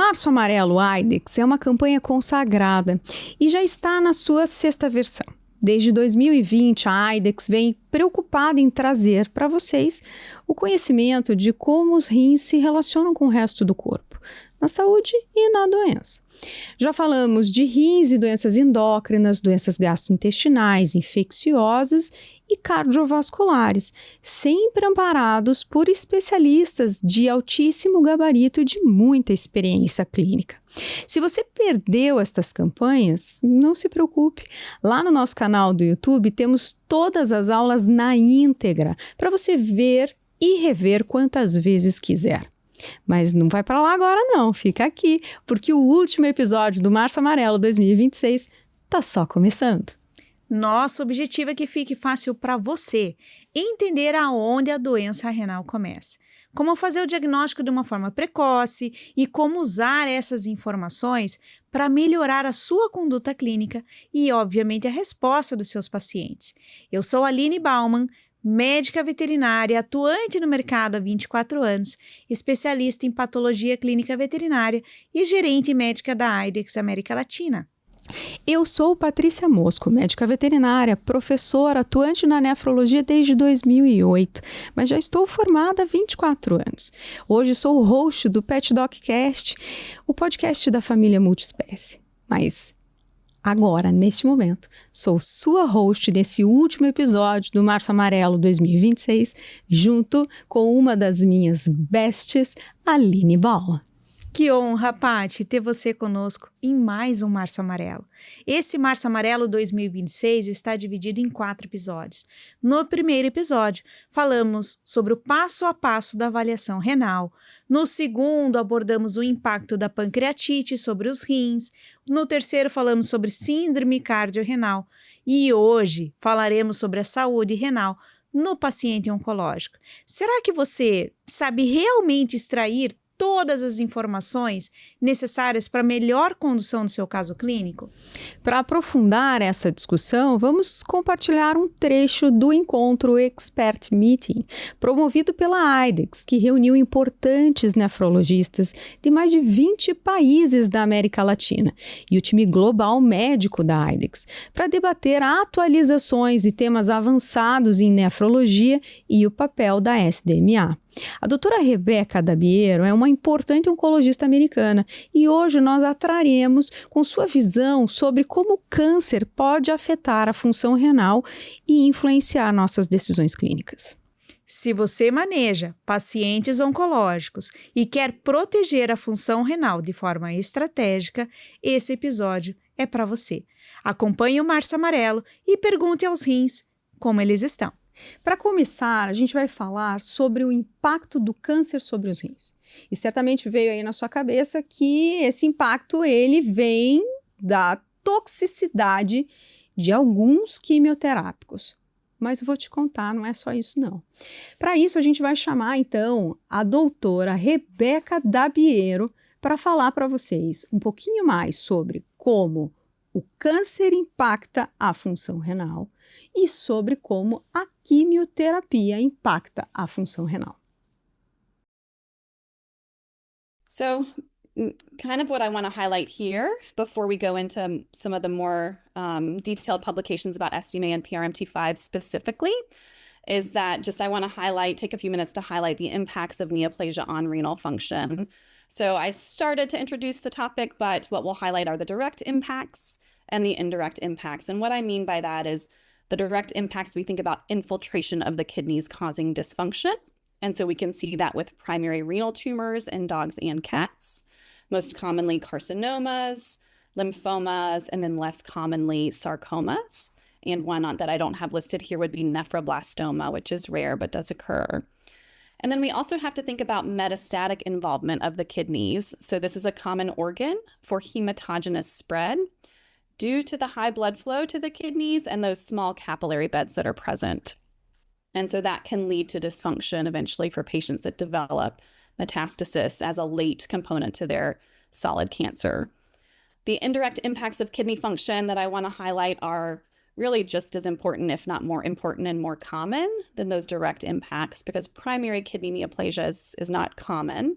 Março Amarelo AIDS é uma campanha consagrada e já está na sua sexta versão. Desde 2020, a AIDS vem preocupada em trazer para vocês o conhecimento de como os rins se relacionam com o resto do corpo, na saúde e na doença. Já falamos de rins e doenças endócrinas, doenças gastrointestinais, infecciosas e cardiovasculares, sempre amparados por especialistas de altíssimo gabarito e de muita experiência clínica. Se você perdeu estas campanhas, não se preocupe. Lá no nosso canal do YouTube temos todas as aulas na íntegra para você ver e rever quantas vezes quiser. Mas não vai para lá agora não, fica aqui, porque o último episódio do Março Amarelo 2026 está só começando. Nosso objetivo é que fique fácil para você entender aonde a doença renal começa, como fazer o diagnóstico de uma forma precoce e como usar essas informações para melhorar a sua conduta clínica e, obviamente, a resposta dos seus pacientes. Eu sou a Aline Baumann, médica veterinária, atuante no mercado há 24 anos, especialista em patologia clínica veterinária e gerente médica da AIDS América Latina. Eu sou Patrícia Mosco, médica veterinária, professora atuante na nefrologia desde 2008, mas já estou formada há 24 anos. Hoje sou o host do Pet Doccast, o podcast da família multiespécie. Mas agora, neste momento, sou sua host nesse último episódio do Março Amarelo 2026, junto com uma das minhas bestes, Aline Baumann. Que honra, Paty, ter você conosco em mais um Março Amarelo. Esse Março Amarelo 2026 está dividido em 4 episódios. No primeiro episódio, falamos sobre o passo a passo da avaliação renal. No segundo, abordamos o impacto da pancreatite sobre os rins. No terceiro, falamos sobre síndrome cardiorrenal. E hoje falaremos sobre a saúde renal no paciente oncológico. Será que você sabe realmente extrair todas as informações necessárias para a melhor condução do seu caso clínico? Para aprofundar essa discussão, vamos compartilhar um trecho do encontro Expert Meeting, promovido pela AIDS, que reuniu importantes nefrologistas de mais de 20 países da América Latina e o time global médico da AIDS, para debater atualizações e temas avançados em nefrologia e o papel da SDMA. A doutora Rebeca Dabiero é uma importante oncologista americana e hoje nós a traremos com sua visão sobre como o câncer pode afetar a função renal e influenciar nossas decisões clínicas. Se você maneja pacientes oncológicos e quer proteger a função renal de forma estratégica, esse episódio é para você. Acompanhe o Março Amarelo e pergunte aos rins como eles estão. Para começar, a gente vai falar sobre o impacto do câncer sobre os rins. E certamente veio aí na sua cabeça que esse impacto ele vem da toxicidade de alguns quimioterápicos. Mas eu vou te contar, não é só isso não. Para isso, a gente vai chamar então a doutora Rebeca Dabiero para falar para vocês um pouquinho mais sobre como o câncer impacta a função renal e sobre como a quimioterapia impacta a função renal. So, kind of what I want to highlight here before we go into some of the more detailed publications about SDMA and PRMT5 specifically is that I want to take a few minutes to highlight the impacts of neoplasia on renal function. So I started to introduce the topic, but what we'll highlight are the direct impacts and the indirect impacts. And what I mean by that is the direct impacts, we think about infiltration of the kidneys causing dysfunction. And so we can see that with primary renal tumors in dogs and cats, most commonly carcinomas, lymphomas, and then less commonly sarcomas. And one that I don't have listed here would be nephroblastoma, which is rare but does occur. And then we also have to think about metastatic involvement of the kidneys. So this is a common organ for hematogenous spread due to the high blood flow to the kidneys and those small capillary beds that are present. And so that can lead to dysfunction eventually for patients that develop metastasis as a late component to their solid cancer. The indirect impacts of kidney function that I want to highlight are really just as important, if not more important and more common than those direct impacts, because primary kidney neoplasia is not common.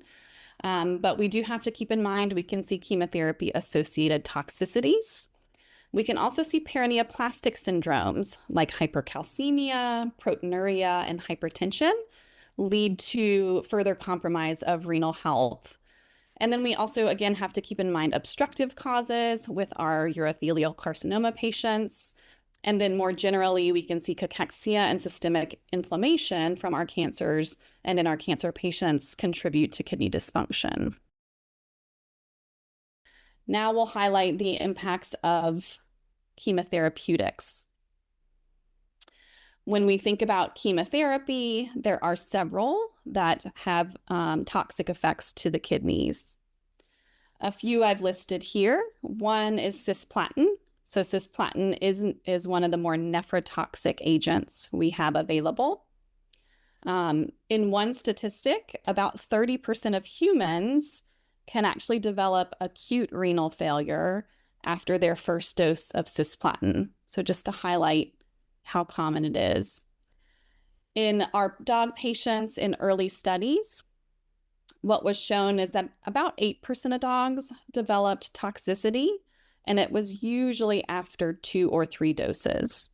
But we do have to keep in mind we can see chemotherapy-associated toxicities. We can also see paraneoplastic syndromes like hypercalcemia, proteinuria, and hypertension lead to further compromise of renal health. And then we also, again, have to keep in mind obstructive causes with our urothelial carcinoma patients. And then more generally, we can see cachexia and systemic inflammation from our cancers and in our cancer patients contribute to kidney dysfunction. Now we'll highlight the impacts of chemotherapeutics. When we think about chemotherapy, there are several that have toxic effects to the kidneys. A few I've listed here. One is cisplatin. So cisplatin is one of the more nephrotoxic agents we have available. In one statistic, about 30% of humans can actually develop acute renal failure after their first dose of cisplatin. So just to highlight how common it is. In our dog patients in early studies, what was shown is that about 8% of dogs developed toxicity, and it was usually after 2 or 3 doses.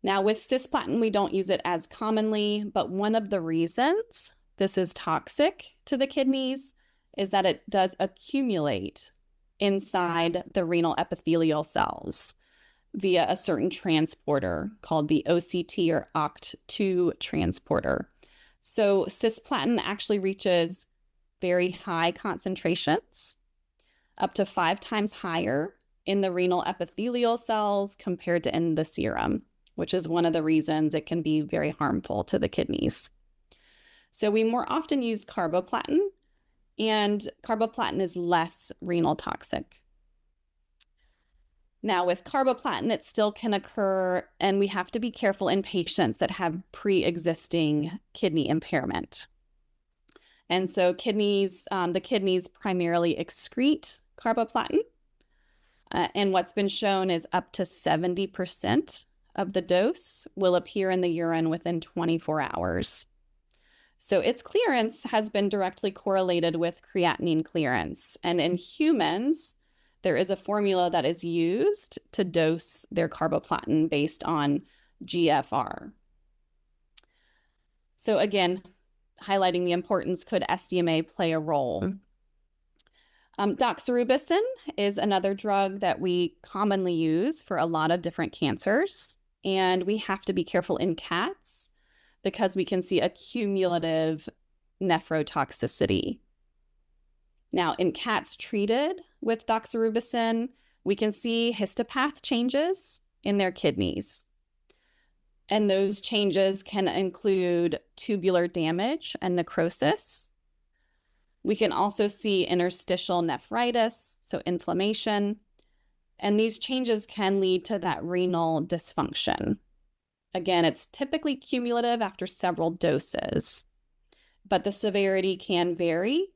Now with cisplatin, we don't use it as commonly, but one of the reasons this is toxic to the kidneys is that it does accumulate inside the renal epithelial cells via a certain transporter called the OCT or OCT2 transporter. So cisplatin actually reaches very high concentrations, up to 5 times higher in the renal epithelial cells compared to in the serum, which is one of the reasons it can be very harmful to the kidneys. So we more often use carboplatin, and carboplatin is less renal toxic. Now with carboplatin, it still can occur, and we have to be careful in patients that have pre-existing kidney impairment. And so the kidneys primarily excrete carboplatin, and what's been shown is up to 70% of the dose will appear in the urine within 24 hours. So its clearance has been directly correlated with creatinine clearance. And in humans, there is a formula that is used to dose their carboplatin based on GFR. So again, highlighting the importance, could SDMA play a role? Doxorubicin is another drug that we commonly use for a lot of different cancers, and we have to be careful in cats because we can see a cumulative nephrotoxicity. Now, in cats treated with doxorubicin, we can see histopath changes in their kidneys. And those changes can include tubular damage and necrosis. We can also see interstitial nephritis, so inflammation. And these changes can lead to that renal dysfunction. Again, it's typically cumulative after several doses, but the severity can vary.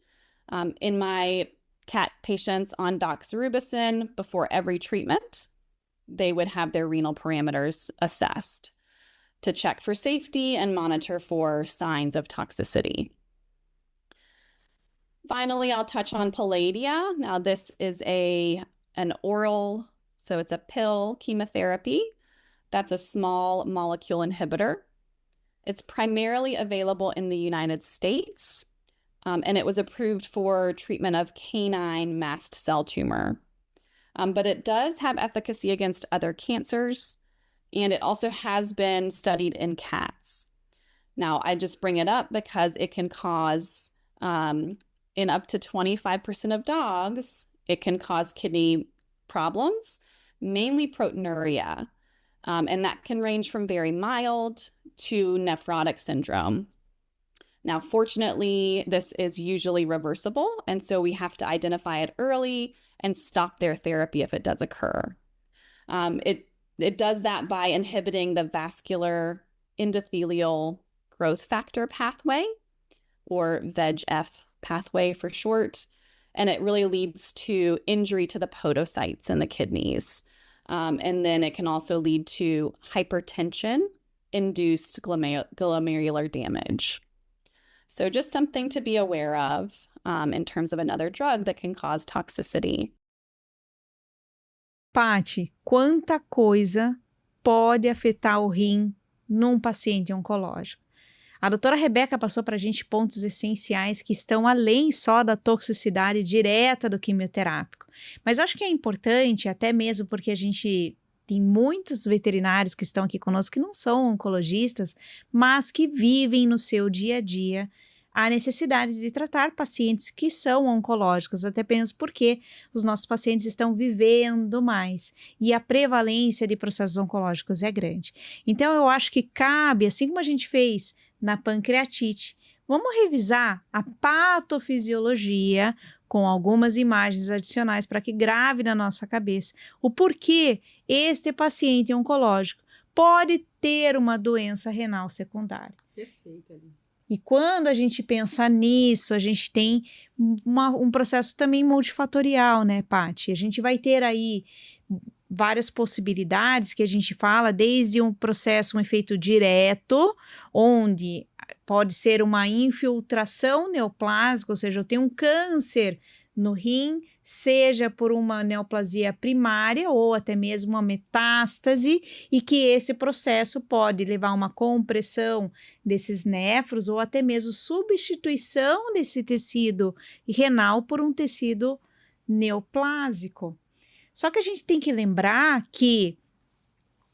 In my cat patients on doxorubicin, before every treatment, they would have their renal parameters assessed to check for safety and monitor for signs of toxicity. Finally, I'll touch on Palladia. Now, this is an oral, so it's a pill chemotherapy. That's a small molecule inhibitor. It's primarily available in the United States, and it was approved for treatment of canine mast cell tumor. But it does have efficacy against other cancers, and it also has been studied in cats. Now, I just bring it up because it can cause, in up to 25% of dogs, it can cause kidney problems, mainly proteinuria. And that can range from very mild to nephrotic syndrome. Now, fortunately, this is usually reversible, and so we have to identify it early and stop their therapy if it does occur. It does that by inhibiting the vascular endothelial growth factor pathway, or VEGF pathway for short, and it really leads to injury to the podocytes in the kidneys. And then it can also lead to hypertension-induced glomerular damage. So just something to be aware of in terms of another drug that can cause toxicity. Paty, quanta coisa pode afetar o rim num paciente oncológico? A doutora Rebeca passou para a gente pontos essenciais que estão além só da toxicidade direta do quimioterápico. Mas eu acho que é importante, até mesmo porque a gente tem muitos veterinários que estão aqui conosco que não são oncologistas, mas que vivem no seu dia a dia a necessidade de tratar pacientes que são oncológicos, até mesmo porque os nossos pacientes estão vivendo mais e a prevalência de processos oncológicos é grande. Então, eu acho que cabe, assim como a gente fez na pancreatite, vamos revisar a patofisiologia com algumas imagens adicionais para que grave na nossa cabeça o porquê este paciente oncológico pode ter uma doença renal secundária. Perfeito, ali. E quando a gente pensa nisso, a gente tem um processo também multifatorial, né, Paty? A gente vai ter aí várias possibilidades que a gente fala, desde um processo, um efeito direto, onde pode ser uma infiltração neoplásica, ou seja, eu tenho um câncer no rim, seja por uma neoplasia primária ou até mesmo uma metástase, e que esse processo pode levar a uma compressão desses néfros ou até mesmo substituição desse tecido renal por um tecido neoplásico. Só que a gente tem que lembrar que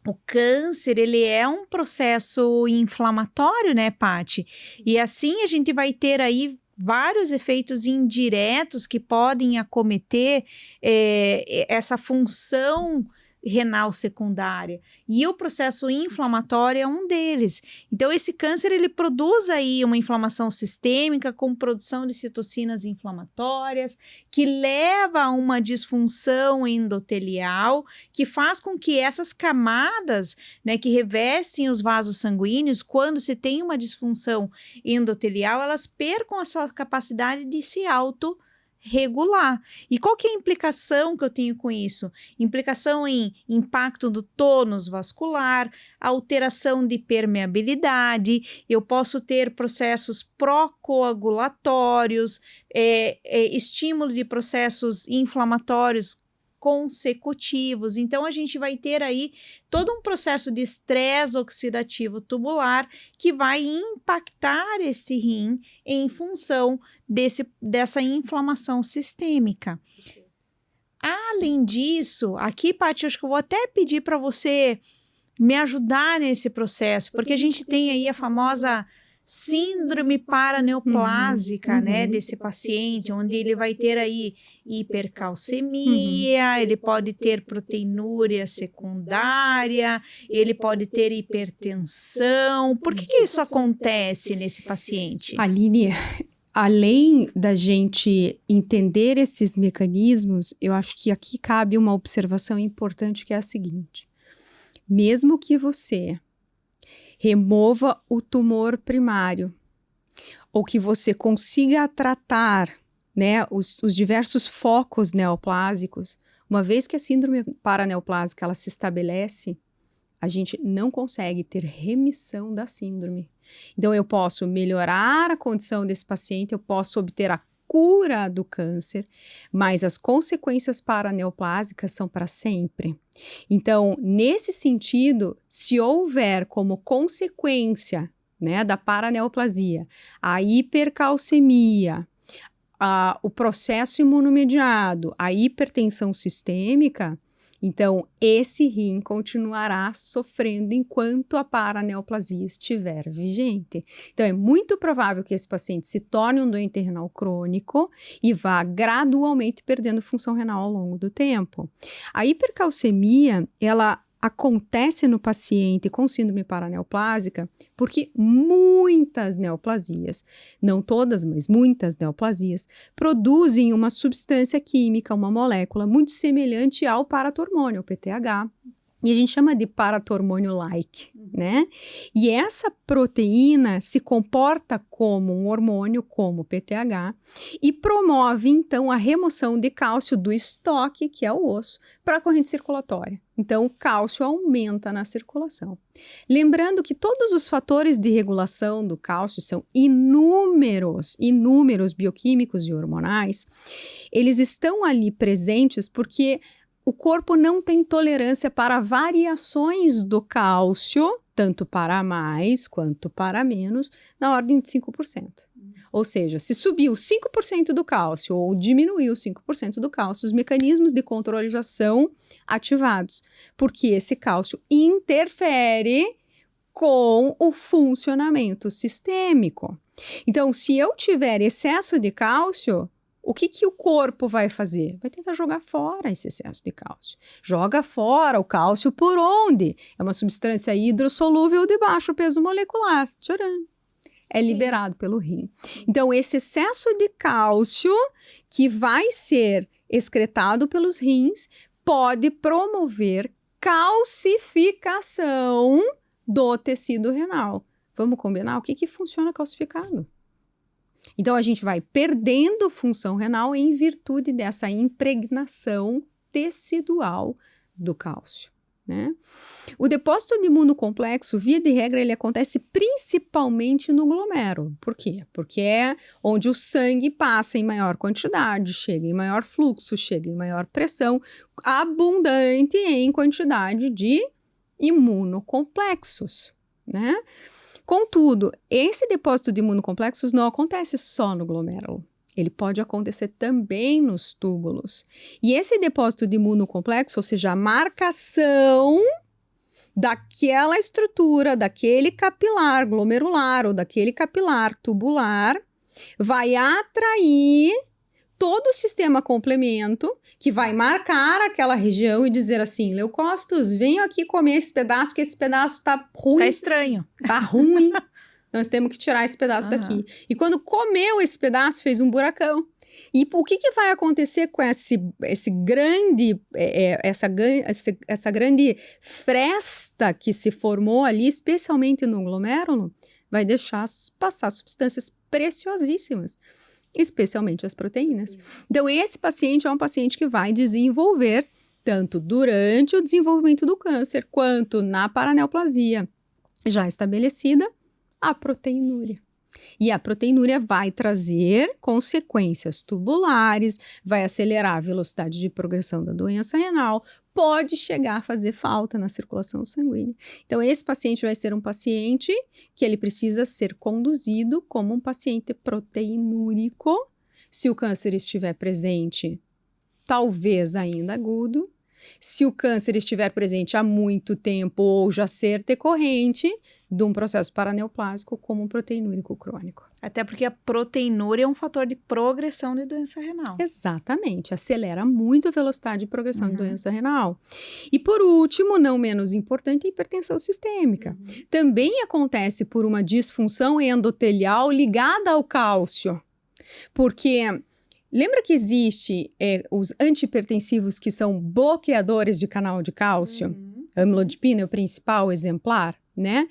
o câncer, ele é um processo inflamatório, né, Paty? E assim a gente vai ter aí vários efeitos indiretos que podem acometer essa função renal secundária, e o processo inflamatório é um deles. Então, esse câncer, ele produz aí uma inflamação sistêmica com produção de citocinas inflamatórias, que leva a uma disfunção endotelial, que faz com que essas camadas, né, que revestem os vasos sanguíneos, quando se tem uma disfunção endotelial, elas percam a sua capacidade de se autorregular. E qual que é a implicação que eu tenho com isso? Implicação em impacto do tônus vascular, alteração de permeabilidade, eu posso ter processos procoagulatórios, estímulo de processos inflamatórios consecutivos. Então, a gente vai ter aí todo um processo de estresse oxidativo tubular que vai impactar esse rim em função dessa inflamação sistêmica. Além disso, aqui, Paty, acho que eu vou até pedir para você me ajudar nesse processo, porque a gente tem aí a famosa síndrome paraneoplásica, né, desse paciente, onde ele vai ter aí hipercalcemia, ele pode ter proteinúria secundária, ele pode ter hipertensão. Por que isso acontece nesse paciente? Aline, além da gente entender esses mecanismos, eu acho que aqui cabe uma observação importante, que é a seguinte: mesmo que você remova o tumor primário, ou que você consiga tratar, né, os diversos focos neoplásicos, uma vez que a síndrome paraneoplásica ela se estabelece, a gente não consegue ter remissão da síndrome. Então, eu posso melhorar a condição desse paciente, eu posso obter a cura do câncer, mas as consequências paraneoplásicas são para sempre. Então, nesse sentido, se houver como consequência, né, da paraneoplasia, a hipercalcemia, o processo imunomediado, a hipertensão sistêmica, então esse rim continuará sofrendo enquanto a paraneoplasia estiver vigente. Então é muito provável que esse paciente se torne um doente renal crônico e vá gradualmente perdendo função renal ao longo do tempo. A hipercalcemia, ela acontece no paciente com síndrome paraneoplásica porque muitas neoplasias, não todas, mas muitas neoplasias, produzem uma substância química, uma molécula muito semelhante ao paratormônio, o PTH, E a gente chama de paratormônio-like, né? E essa proteína se comporta como um hormônio, como o PTH, e promove, então, a remoção de cálcio do estoque, que é o osso, para a corrente circulatória. Então, o cálcio aumenta na circulação. Lembrando que todos os fatores de regulação do cálcio são inúmeros bioquímicos e hormonais. Eles estão ali presentes porque o corpo não tem tolerância para variações do cálcio, tanto para mais quanto para menos, na ordem de 5%. Ou seja, se subiu 5% do cálcio ou diminuiu 5% do cálcio, os mecanismos de controle já são ativados, porque esse cálcio interfere com o funcionamento sistêmico. Então, se eu tiver excesso de cálcio, o que o corpo vai fazer? Vai tentar jogar fora esse excesso de cálcio. Joga fora o cálcio por onde? É uma substância hidrossolúvel de baixo peso molecular. Tcharam! É liberado pelo rim. Então, esse excesso de cálcio que vai ser excretado pelos rins pode promover calcificação do tecido renal. Vamos combinar? O que funciona calcificado? Então, a gente vai perdendo função renal em virtude dessa impregnação tecidual do cálcio, né? O depósito de imunocomplexo, via de regra, ele acontece principalmente no glomérulo. Por quê? Porque é onde o sangue passa em maior quantidade, chega em maior fluxo, chega em maior pressão, abundante em quantidade de imunocomplexos, né? Contudo, esse depósito de imunocomplexos não acontece só no glomérulo. Ele pode acontecer também nos túbulos. E esse depósito de imunocomplexo, ou seja, a marcação daquela estrutura, daquele capilar glomerular ou daquele capilar tubular, vai atrair todo o sistema complemento que vai marcar aquela região e dizer assim, leucócitos, venham aqui comer esse pedaço, que esse pedaço tá ruim. Tá estranho. Tá ruim. Nós temos que tirar esse pedaço daqui. E quando comeu esse pedaço, fez um buracão. E o que vai acontecer com essa grande fresta que se formou ali, especialmente no glomérulo, vai deixar passar substâncias preciosíssimas, especialmente as proteínas. Então, esse paciente é um paciente que vai desenvolver, tanto durante o desenvolvimento do câncer, quanto na paraneoplasia já estabelecida, a proteinúria. E a proteinúria vai trazer consequências tubulares, vai acelerar a velocidade de progressão da doença renal, pode chegar a fazer falta na circulação sanguínea. Então, esse paciente vai ser um paciente que ele precisa ser conduzido como um paciente proteinúrico. Se o câncer estiver presente, talvez ainda agudo. Se o câncer estiver presente há muito tempo ou já ser decorrente de um processo paraneoplásico como um proteinúrico crônico. Até porque a proteinúria é um fator de progressão de doença renal. Exatamente, acelera muito a velocidade de progressão de doença renal. E por último, não menos importante, a hipertensão sistêmica. Também acontece por uma disfunção endotelial ligada ao cálcio. Porque lembra que existe os antihipertensivos que são bloqueadores de canal de cálcio? Amlodipina é o principal exemplar, né?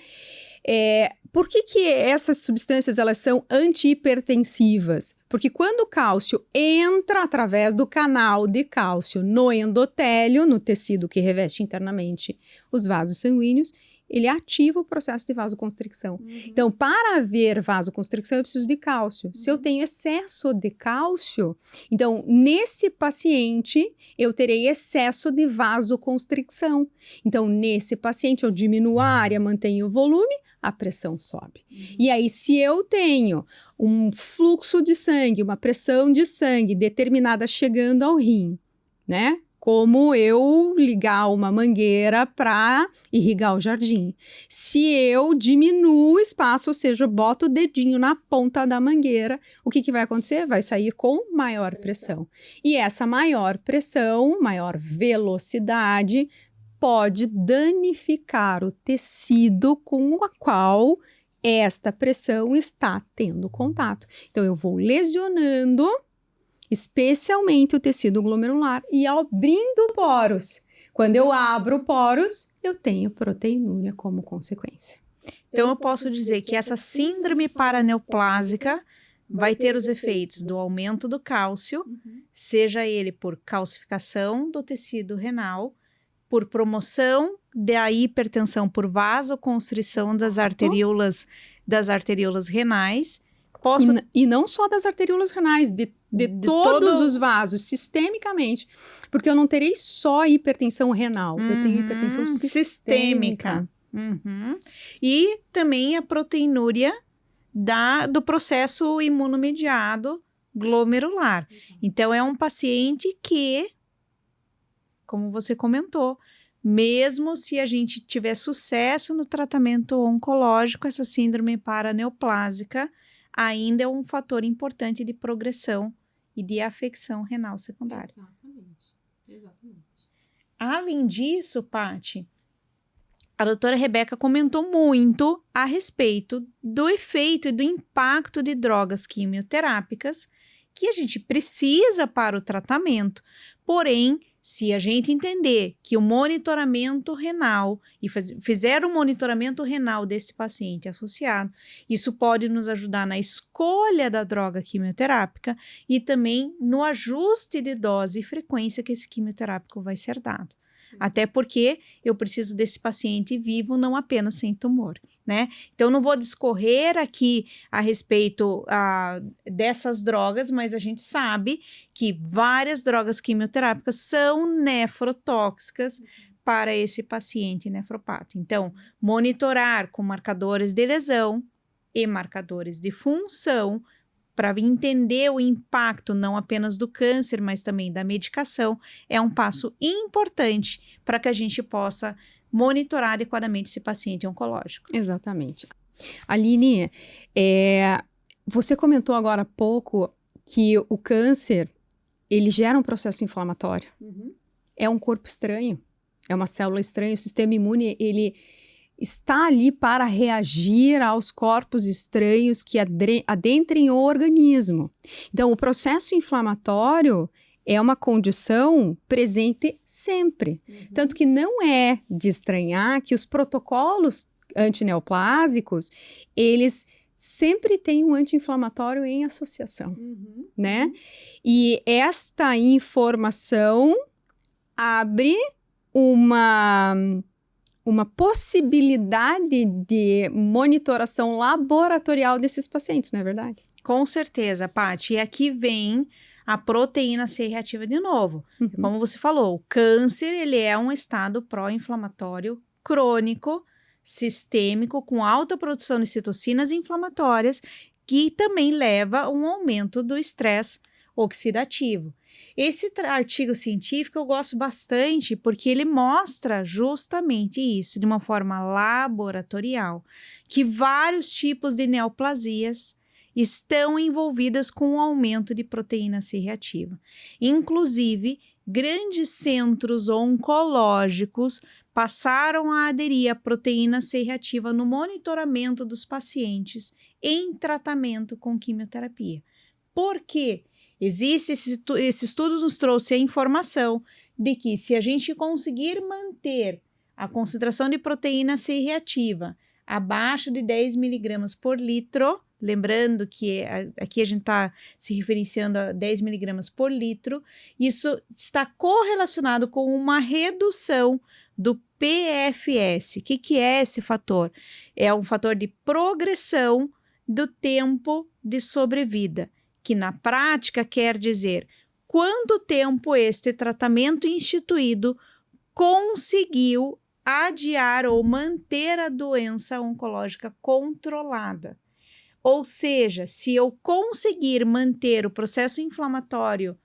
Por que essas substâncias elas são antihipertensivas? Porque quando o cálcio entra através do canal de cálcio no endotélio, no tecido que reveste internamente os vasos sanguíneos, ele ativa o processo de vasoconstricção. Então, para haver vasoconstricção, eu preciso de cálcio. Se eu tenho excesso de cálcio, então, nesse paciente, eu terei excesso de vasoconstricção. Então, nesse paciente, eu diminuo a área, mantenho o volume, a pressão sobe. E aí, se eu tenho um fluxo de sangue, uma pressão de sangue determinada chegando ao rim, né? Como eu ligar uma mangueira para irrigar o jardim. Se eu diminuo o espaço, ou seja, eu boto o dedinho na ponta da mangueira, o que vai acontecer? Vai sair com maior pressão. E essa maior pressão, maior velocidade, pode danificar o tecido com o qual esta pressão está tendo contato. Então, eu vou lesionando especialmente o tecido glomerular e abrindo poros. Quando eu abro poros, eu tenho proteinúria como consequência. Então, eu posso dizer que essa síndrome paraneoplásica vai ter os efeitos do aumento do cálcio, seja ele por calcificação do tecido renal, por promoção da hipertensão por vasoconstrição das arteríolas renais. E não só das arteríolas renais, de todos os vasos, sistemicamente. Porque eu não terei só hipertensão renal, eu tenho hipertensão sistêmica. E também a proteinúria do processo imunomediado glomerular. Então, é um paciente que, como você comentou, mesmo se a gente tiver sucesso no tratamento oncológico, essa síndrome paraneoplásica ainda é um fator importante de progressão e de afecção renal secundária. Exatamente. Além disso, Paty, a doutora Rebeca comentou muito a respeito do efeito e do impacto de drogas quimioterápicas que a gente precisa para o tratamento. Porém, se a gente entender que o monitoramento renal e fizer um monitoramento renal desse paciente associado, isso pode nos ajudar na escolha da droga quimioterápica e também no ajuste de dose e frequência que esse quimioterápico vai ser dado. Até porque eu preciso desse paciente vivo, não apenas sem tumor, né? Então, não vou discorrer aqui a respeito dessas drogas, mas a gente sabe que várias drogas quimioterápicas são nefrotóxicas para esse paciente nefropata. Então, monitorar com marcadores de lesão e marcadores de função para entender o impacto não apenas do câncer, mas também da medicação, é um passo importante para que a gente possa monitorar adequadamente esse paciente oncológico. Exatamente. Aline, você comentou agora há pouco que o câncer, ele gera um processo inflamatório. É um corpo estranho, é uma célula estranha, o sistema imune, ele está ali para reagir aos corpos estranhos que adentrem o organismo. Então, o processo inflamatório é uma condição presente sempre. Tanto que não é de estranhar que os protocolos antineoplásicos, eles sempre têm um anti-inflamatório em associação, né? E esta informação abre uma possibilidade de monitoração laboratorial desses pacientes, não é verdade? Com certeza, Paty. E aqui vem a proteína C reativa de novo. Como você falou, o câncer, ele é um estado pró-inflamatório crônico, sistêmico, com alta produção de citocinas inflamatórias, que também leva a um aumento do estresse oxidativo. Esse artigo científico eu gosto bastante porque ele mostra justamente isso, de uma forma laboratorial, que vários tipos de neoplasias estão envolvidas com o aumento de proteína C reativa. Inclusive, grandes centros oncológicos passaram a aderir à proteína C reativa no monitoramento dos pacientes em tratamento com quimioterapia. Por quê? Esse estudo nos trouxe a informação de que se a gente conseguir manter a concentração de proteína C reativa abaixo de 10 miligramas por litro, lembrando que aqui a gente está se referenciando a 10 miligramas por litro, isso está correlacionado com uma redução do PFS. O que é esse fator? É um fator de progressão do tempo de sobrevida, que na prática quer dizer quanto tempo este tratamento instituído conseguiu adiar ou manter a doença oncológica controlada. Ou seja, se eu conseguir manter o processo inflamatório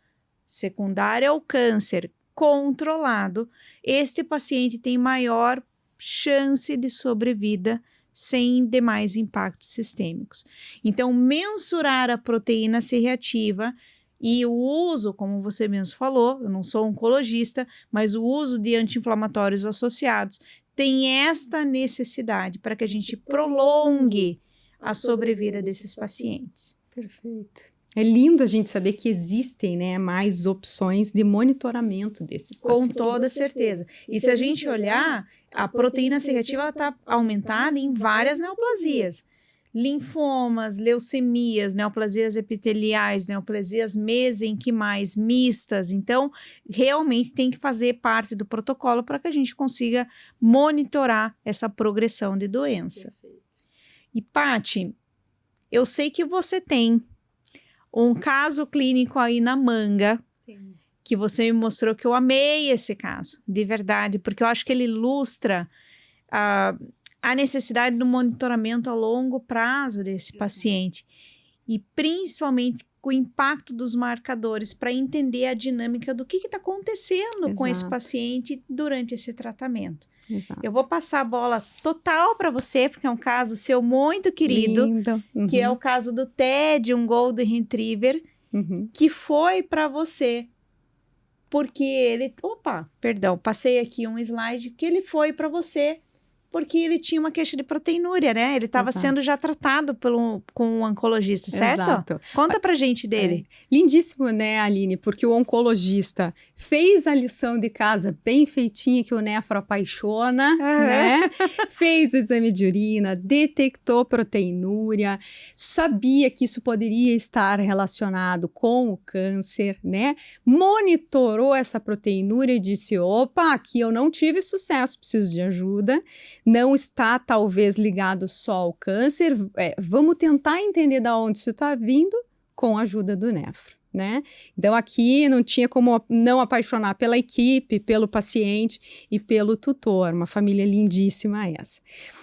secundário ao câncer controlado, este paciente tem maior chance de sobrevida sem demais impactos sistêmicos. Então, mensurar a proteína C reativa e o uso, como você mesmo falou, eu não sou oncologista, mas o uso de anti-inflamatórios associados tem esta necessidade para que a gente prolongue a sobrevida desses pacientes. Perfeito. É lindo a gente saber que existem, né, mais opções de monitoramento desses pacientes. Com toda certeza. E se a gente olhar, a proteína C reativa está aumentada em várias neoplasias. Linfomas, leucemias, neoplasias epiteliais, neoplasias mesenquimais, mistas. Então, realmente tem que fazer parte do protocolo para que a gente consiga monitorar essa progressão de doença. E, Paty, eu sei que você tem um caso clínico aí na manga, que você me mostrou, que eu amei esse caso, de verdade, porque eu acho que ele ilustra a necessidade do monitoramento a longo prazo desse paciente, e principalmente o impacto dos marcadores para entender a dinâmica do que está acontecendo com esse paciente durante esse tratamento. Exato. Eu vou passar a bola total para você, porque é um caso seu muito querido, Lindo. que é o caso do Ted, um Golden Retriever, que foi para você, porque ele... Opa, perdão, passei aqui um slide, que ele foi para você, porque ele tinha uma queixa de proteinúria, né? Ele estava sendo já tratado com um oncologista, certo? Exato. Conta pra gente dele. Lindíssimo, né, Aline? Porque o oncologista fez a lição de casa bem feitinha, que o nefro apaixona, né? Fez o exame de urina, detectou proteinúria, sabia que isso poderia estar relacionado com o câncer, né? Monitorou essa proteinúria e disse, opa, aqui eu não tive sucesso, preciso de ajuda. Não está, talvez, ligado só ao câncer. Vamos tentar entender de onde isso está vindo com a ajuda do nefro, né? Então, aqui não tinha como não apaixonar pela equipe, pelo paciente e pelo tutor. Uma família lindíssima essa.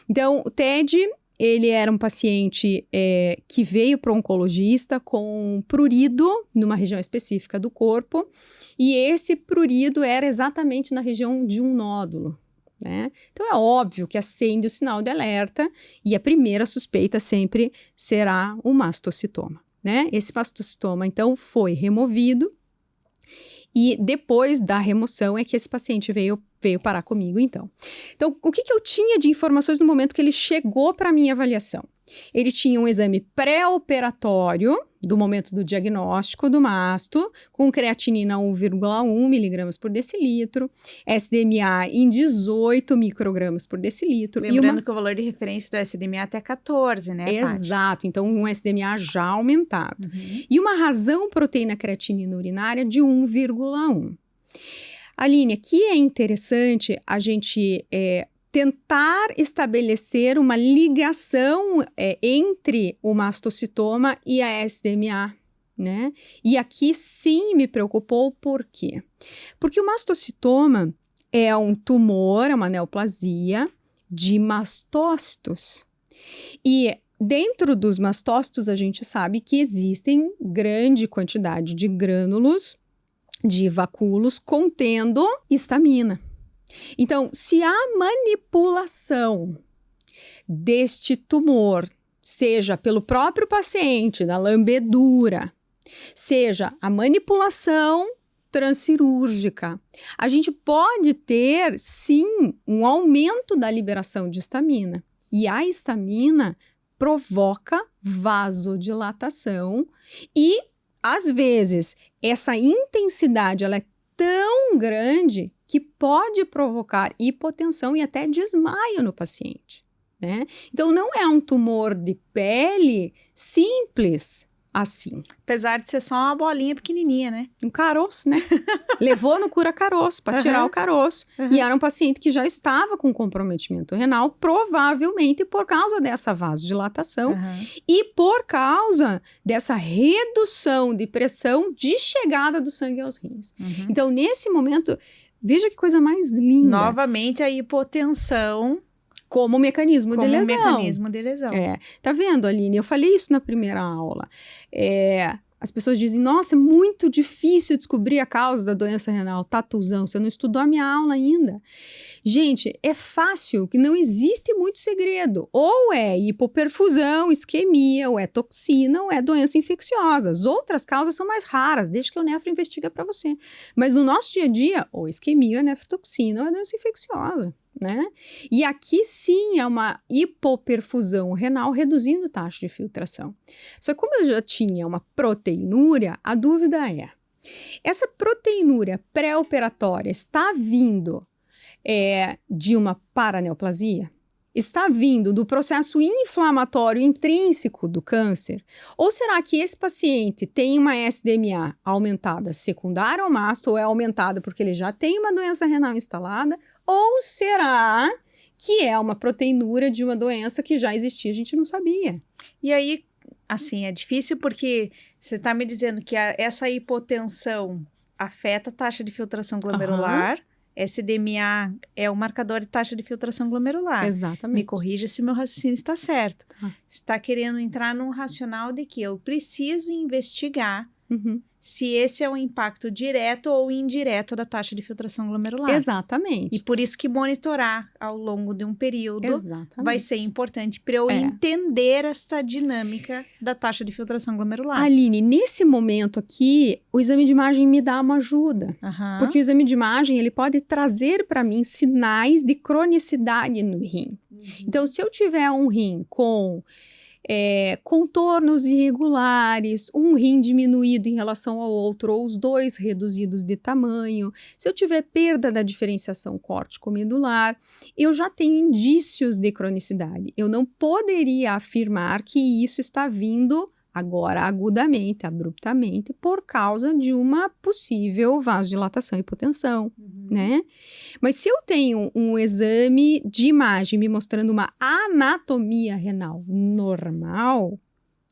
Então, o Ted, ele era um paciente que veio para o oncologista com prurido numa região específica do corpo. E esse prurido era exatamente na região de um nódulo. Né? Então é óbvio que acende o sinal de alerta e a primeira suspeita sempre será o mastocitoma, né? Esse mastocitoma então foi removido e depois da remoção é que esse paciente veio parar comigo então. Então o que eu tinha de informações no momento que ele chegou para a minha avaliação? Ele tinha um exame pré-operatório do momento do diagnóstico do masto, com creatinina 1,1 miligramas por decilitro, SDMA em 18 microgramas por decilitro. Lembrando que o valor de referência do SDMA é até 14, né, Exato, então um SDMA já aumentado. E uma razão proteína creatinina urinária de 1,1. Aline, aqui é interessante a gente tentar estabelecer uma ligação entre o mastocitoma e a SDMA, né? E aqui sim me preocupou, por quê? Porque o mastocitoma é um tumor, é uma neoplasia de mastócitos. E dentro dos mastócitos a gente sabe que existem grande quantidade de grânulos, de vacúolos contendo histamina. Então, se a manipulação deste tumor, seja pelo próprio paciente, na lambedura, seja a manipulação transcirúrgica, a gente pode ter, sim, um aumento da liberação de histamina. E a histamina provoca vasodilatação e, às vezes, essa intensidade ela é tão grande que pode provocar hipotensão e até desmaio no paciente, né? Então, não é um tumor de pele simples assim. Apesar de ser só uma bolinha pequenininha, né? Um caroço, né? Levou no cura-caroço para tirar o caroço. E era um paciente que já estava com comprometimento renal, provavelmente por causa dessa vasodilatação e por causa dessa redução de pressão de chegada do sangue aos rins. Então, nesse momento, veja que coisa mais linda. Novamente, a hipotensão como mecanismo de lesão. Como mecanismo de lesão. Tá vendo, Aline? Eu falei isso na primeira aula. As pessoas dizem, nossa, é muito difícil descobrir a causa da doença renal. Tatuzão, você não estudou a minha aula ainda. Gente, é fácil, que não existe muito segredo. Ou é hipoperfusão, isquemia, ou é toxina, ou é doença infecciosa. As outras causas são mais raras, deixa que o nefro investiga para você. Mas no nosso dia a dia, ou isquemia, ou é nefrotoxina, ou é doença infecciosa. né? E aqui sim é uma hipoperfusão renal reduzindo taxa de filtração. Só que como eu já tinha uma proteinúria, a dúvida é, essa proteinúria pré-operatória está vindo de uma paraneoplasia? Está vindo do processo inflamatório intrínseco do câncer? Ou será que esse paciente tem uma SDMA aumentada secundária ao masto ou é aumentada porque ele já tem uma doença renal instalada? Ou será que é uma proteinúria de uma doença que já existia, a gente não sabia? E aí, assim, é difícil porque você está me dizendo que essa hipotensão afeta a taxa de filtração glomerular. SDMA é o marcador de taxa de filtração glomerular. Exatamente. Me corrija se meu raciocínio está certo. Tá. Você está querendo entrar num racional de que eu preciso investigar se esse é o impacto direto ou indireto da taxa de filtração glomerular. Exatamente. E por isso que monitorar ao longo de um período vai ser importante para eu entender esta dinâmica da taxa de filtração glomerular. Aline, nesse momento aqui, o exame de imagem me dá uma ajuda. Porque o exame de imagem, ele pode trazer para mim sinais de cronicidade no rim. Então, se eu tiver um rim com contornos irregulares, um rim diminuído em relação ao outro, ou os dois reduzidos de tamanho, se eu tiver perda da diferenciação córtico-medular, eu já tenho indícios de cronicidade. Eu não poderia afirmar que isso está vindo agora agudamente, abruptamente, por causa de uma possível vasodilatação e hipotensão, né? Mas se eu tenho um exame de imagem me mostrando uma anatomia renal normal,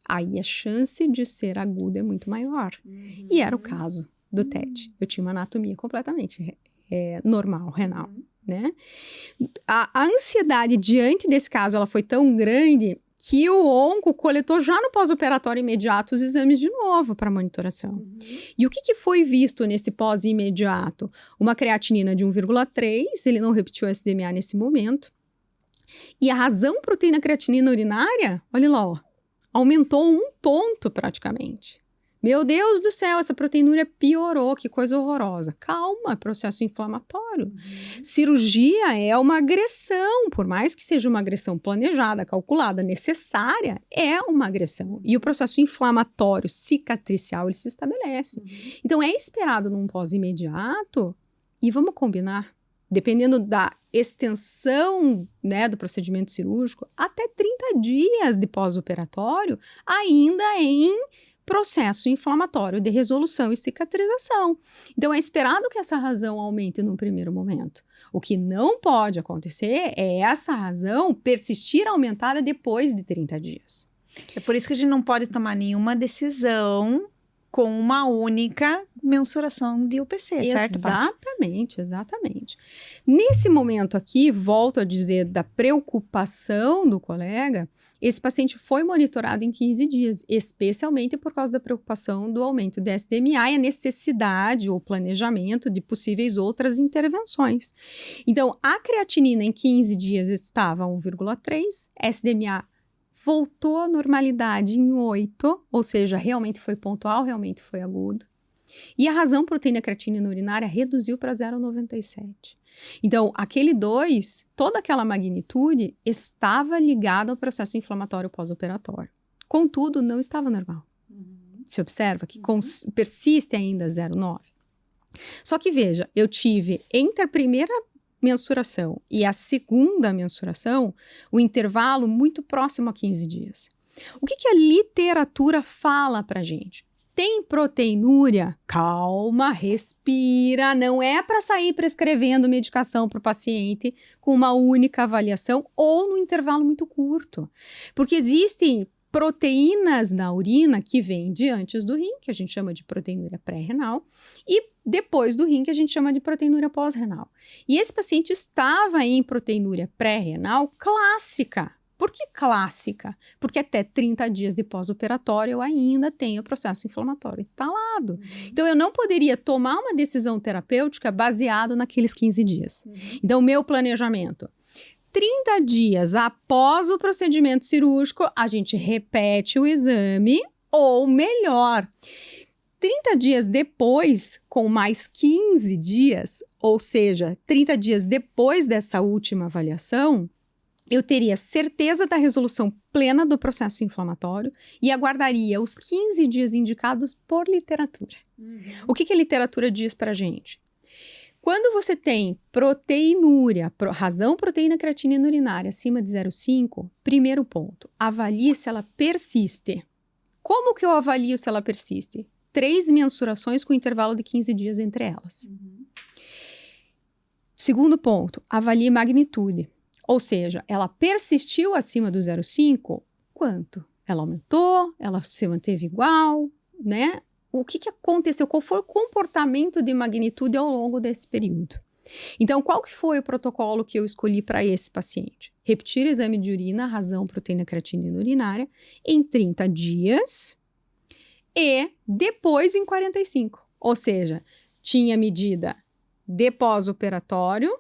aí a chance de ser aguda é muito maior. E era o caso do TED. Eu tinha uma anatomia completamente normal, renal, né? A ansiedade diante desse caso, ela foi tão grande que o onco coletou já no pós-operatório imediato os exames de novo para monitoração. E o que foi visto nesse pós-imediato? Uma creatinina de 1,3, ele não repetiu a SDMA nesse momento. E a razão proteína creatinina urinária, olha lá, ó, aumentou 1 ponto praticamente. Meu Deus do céu, essa proteinúria piorou, que coisa horrorosa. Calma, processo inflamatório. Cirurgia é uma agressão, por mais que seja uma agressão planejada, calculada, necessária, é uma agressão. E o processo inflamatório cicatricial, ele se estabelece. Então, é esperado num pós-imediato, e vamos combinar, dependendo da extensão, né, do procedimento cirúrgico, até 30 dias de pós-operatório, ainda em processo inflamatório de resolução e cicatrização. Então, é esperado que essa razão aumente no primeiro momento. O que não pode acontecer é essa razão persistir aumentada depois de 30 dias. É por isso que a gente não pode tomar nenhuma decisão com uma única mensuração de UPC, certo, Paty? Exatamente. Nesse momento aqui, volto a dizer da preocupação do colega, esse paciente foi monitorado em 15 dias, especialmente por causa da preocupação do aumento da SDMA e a necessidade ou planejamento de possíveis outras intervenções. Então, a creatinina em 15 dias estava 1,3, SDMA voltou à normalidade em 8, ou seja, realmente foi pontual, realmente foi agudo. E a razão proteína creatinina urinária reduziu para 0,97. Então, aquele 2, toda aquela magnitude estava ligada ao processo inflamatório pós-operatório. Contudo, não estava normal. Se observa que persiste ainda 0,9. Só que veja, eu tive entre a primeira mensuração e a segunda mensuração, o intervalo muito próximo a 15 dias. O que a literatura fala pra gente? Tem proteinúria? Calma, respira, não é para sair prescrevendo medicação para o paciente com uma única avaliação ou no intervalo muito curto. Porque existem proteínas na urina que vêm de antes do rim, que a gente chama de proteinúria pré-renal, e depois do rim, que a gente chama de proteinúria pós-renal. E esse paciente estava em proteinúria pré-renal clássica. Por que clássica? Porque até 30 dias de pós-operatório eu ainda tenho o processo inflamatório instalado. Então, eu não poderia tomar uma decisão terapêutica baseado naqueles 15 dias. Então, o meu planejamento: 30 dias após o procedimento cirúrgico, a gente repete o exame, ou melhor, 30 dias depois, com mais 15 dias, ou seja, 30 dias depois dessa última avaliação, eu teria certeza da resolução plena do processo inflamatório e aguardaria os 15 dias indicados por literatura. O que a literatura diz para a gente? Quando você tem proteinúria, razão proteína creatinina urinária acima de 0,5, primeiro ponto, avalie se ela persiste. Como que eu avalio se ela persiste? 3 mensurações com intervalo de 15 dias entre elas. Segundo ponto, avalie magnitude. Ou seja, ela persistiu acima do 0,5? Quanto? Ela aumentou? Ela se manteve igual? Né? O que aconteceu? Qual foi o comportamento de magnitude ao longo desse período? Então, qual que foi o protocolo que eu escolhi para esse paciente? Repetir exame de urina, razão proteína creatinina urinária, em 30 dias e depois em 45. Ou seja, tinha medida de pós-operatório,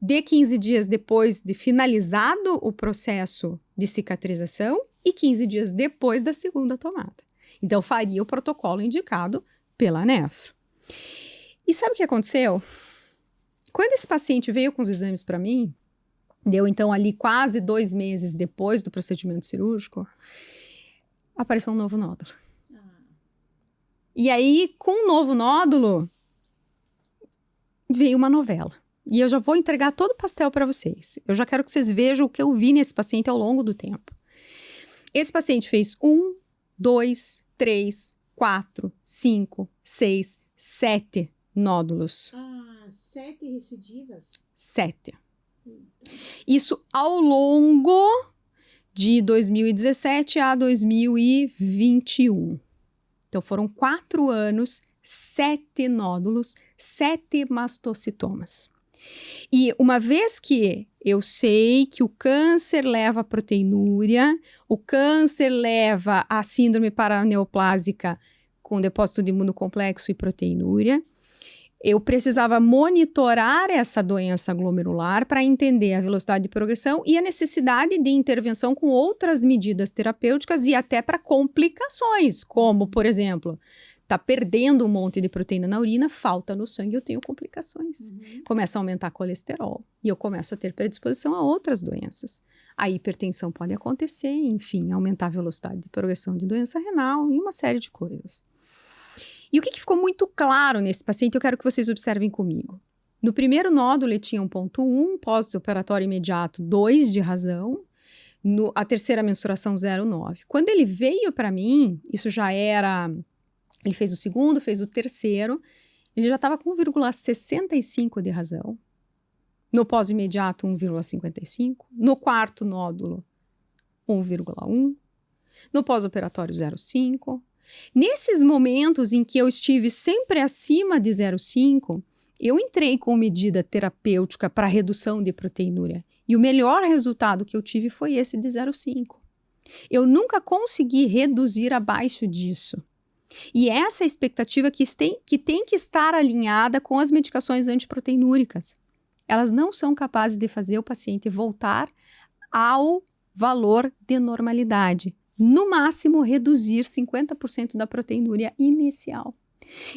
de 15 dias depois de finalizado o processo de cicatrização e 15 dias depois da segunda tomada. Então, faria o protocolo indicado pela nefro. E sabe o que aconteceu? Quando esse paciente veio com os exames para mim, deu então ali quase 2 meses depois do procedimento cirúrgico, apareceu um novo nódulo. E aí, com o novo nódulo, veio uma novela. E eu já vou entregar todo o pastel para vocês. Eu já quero que vocês vejam o que eu vi nesse paciente ao longo do tempo. Esse paciente fez 1, 2, 3, 4, 5, 6, 7 nódulos. 7 recidivas? 7. Isso ao longo de 2017 a 2021. Então, foram 4 anos, 7 nódulos, 7 mastocitomas. E uma vez que eu sei que o câncer leva a proteinúria, o câncer leva a síndrome paraneoplásica com depósito de imunocomplexo e proteinúria, eu precisava monitorar essa doença glomerular para entender a velocidade de progressão e a necessidade de intervenção com outras medidas terapêuticas e até para complicações, como, por exemplo, tá perdendo um monte de proteína na urina, falta no sangue, eu tenho complicações. Começa a aumentar colesterol e eu começo a ter predisposição a outras doenças. A hipertensão pode acontecer, enfim, aumentar a velocidade de progressão de doença renal e uma série de coisas. E o que ficou muito claro nesse paciente, eu quero que vocês observem comigo. No primeiro nódulo, ele tinha 1,1, pós-operatório imediato 2 de razão, a terceira mensuração 0,9. Quando ele veio para mim, isso já era... Ele fez o segundo, fez o terceiro, ele já estava com 1,65 de razão. No pós-imediato, 1,55. No quarto nódulo, 1,1. No pós-operatório, 0,5. Nesses momentos em que eu estive sempre acima de 0,5, eu entrei com medida terapêutica para redução de proteinúria. E o melhor resultado que eu tive foi esse de 0,5. Eu nunca consegui reduzir abaixo disso. E essa é a expectativa que tem que estar alinhada com as medicações antiproteinúricas. Elas não são capazes de fazer o paciente voltar ao valor de normalidade. No máximo, reduzir 50% da proteinúria inicial.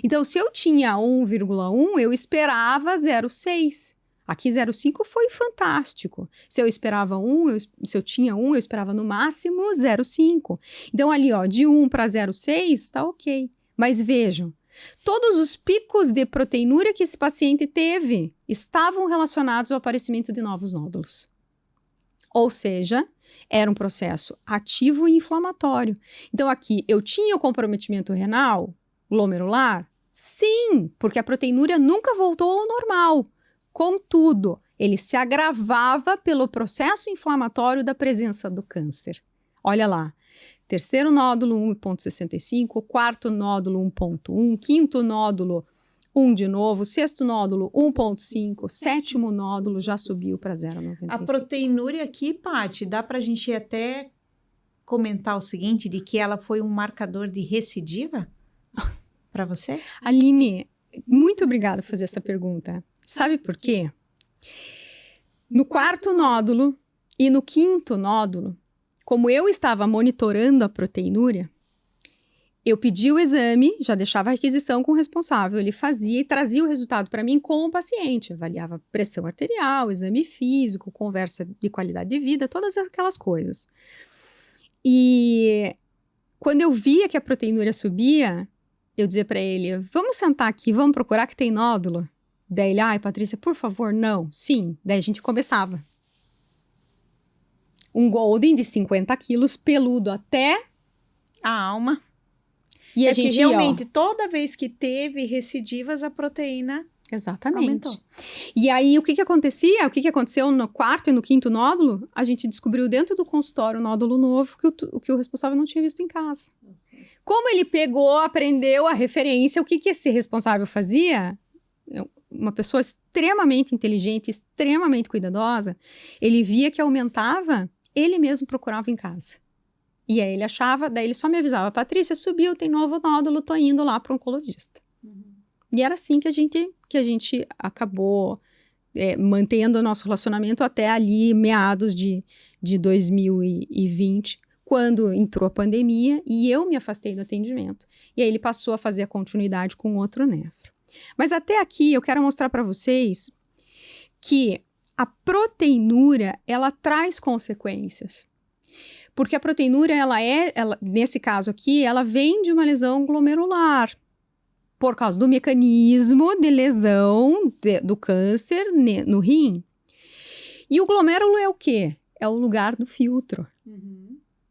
Então, se eu tinha 1,1, eu esperava 0,6. Aqui 0,5 foi fantástico. Se eu esperava 1, se eu tinha 1, eu esperava no máximo 0,5. Então ali, ó, de 1 para 0,6 tá ok. Mas vejam, todos os picos de proteinúria que esse paciente teve estavam relacionados ao aparecimento de novos nódulos. Ou seja, era um processo ativo e inflamatório. Então aqui, eu tinha o comprometimento renal, glomerular? Sim, porque a proteinúria nunca voltou ao normal. Contudo, ele se agravava pelo processo inflamatório da presença do câncer. Olha lá, terceiro nódulo 1,65, quarto nódulo 1,1, quinto nódulo 1 de novo, sexto nódulo 1,5, sétimo nódulo já subiu para 0,95. A proteinúria aqui, Paty, dá para a gente até comentar o seguinte, de que ela foi um marcador de recidiva para você? Aline, muito obrigada por fazer essa pergunta. Sabe por quê? No quarto nódulo e no quinto nódulo, como eu estava monitorando a proteinúria, Eu pedi o exame, já deixava a requisição com o responsável, ele fazia e trazia o resultado para mim com o paciente, avaliava pressão arterial, exame físico, conversa de qualidade de vida, todas aquelas coisas. E quando eu via que a proteinúria subia, eu dizia para ele, vamos sentar aqui, vamos procurar que tem nódulo? Daí ele, ai, Patrícia, por favor, não, sim. Daí a gente começava. Um golden de 50 quilos, peludo até a alma. E a gente que realmente, toda vez que teve recidivas, a proteína exatamente. aumentou. E aí, o que acontecia? O que aconteceu no 4º e no 5º nódulo? A gente descobriu dentro do consultório um nódulo novo que o responsável não tinha visto em casa. Nossa. Como ele pegou, aprendeu a referência, o que esse responsável fazia? Uma pessoa extremamente inteligente, extremamente cuidadosa, ele via que aumentava, ele mesmo procurava em casa. E aí ele achava, daí ele só me avisava, Patrícia, subiu, tem novo nódulo, tô indo lá para o oncologista. E era assim que a gente acabou mantendo o nosso relacionamento até ali, meados de 2020, quando entrou a pandemia e eu me afastei do atendimento. E aí ele passou a fazer a continuidade com outro nefro. Mas até aqui eu quero mostrar para vocês que a proteinúria, ela traz consequências. Porque a proteinúria, nesse caso aqui, ela vem de uma lesão glomerular, por causa do mecanismo de lesão do câncer no rim. E o glomérulo é o quê? É o lugar do filtro.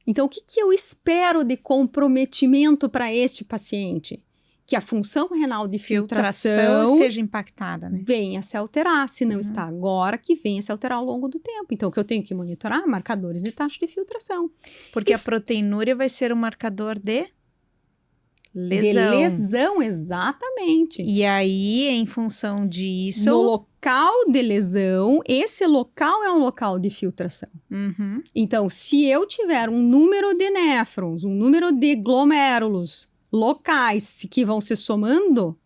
Então, o que eu espero de comprometimento para este paciente? Que a função renal de filtração esteja impactada, né? Venha se alterar, se não está agora, que venha se alterar ao longo do tempo. Então, o que eu tenho que monitorar? Marcadores de taxa de filtração. Porque a proteinúria vai ser um marcador de lesão. De lesão, exatamente. E aí, em função disso... No local de lesão, esse local é um local de filtração. Então, se eu tiver um número de néfrons, um número de glomérulos locais que vão se somando,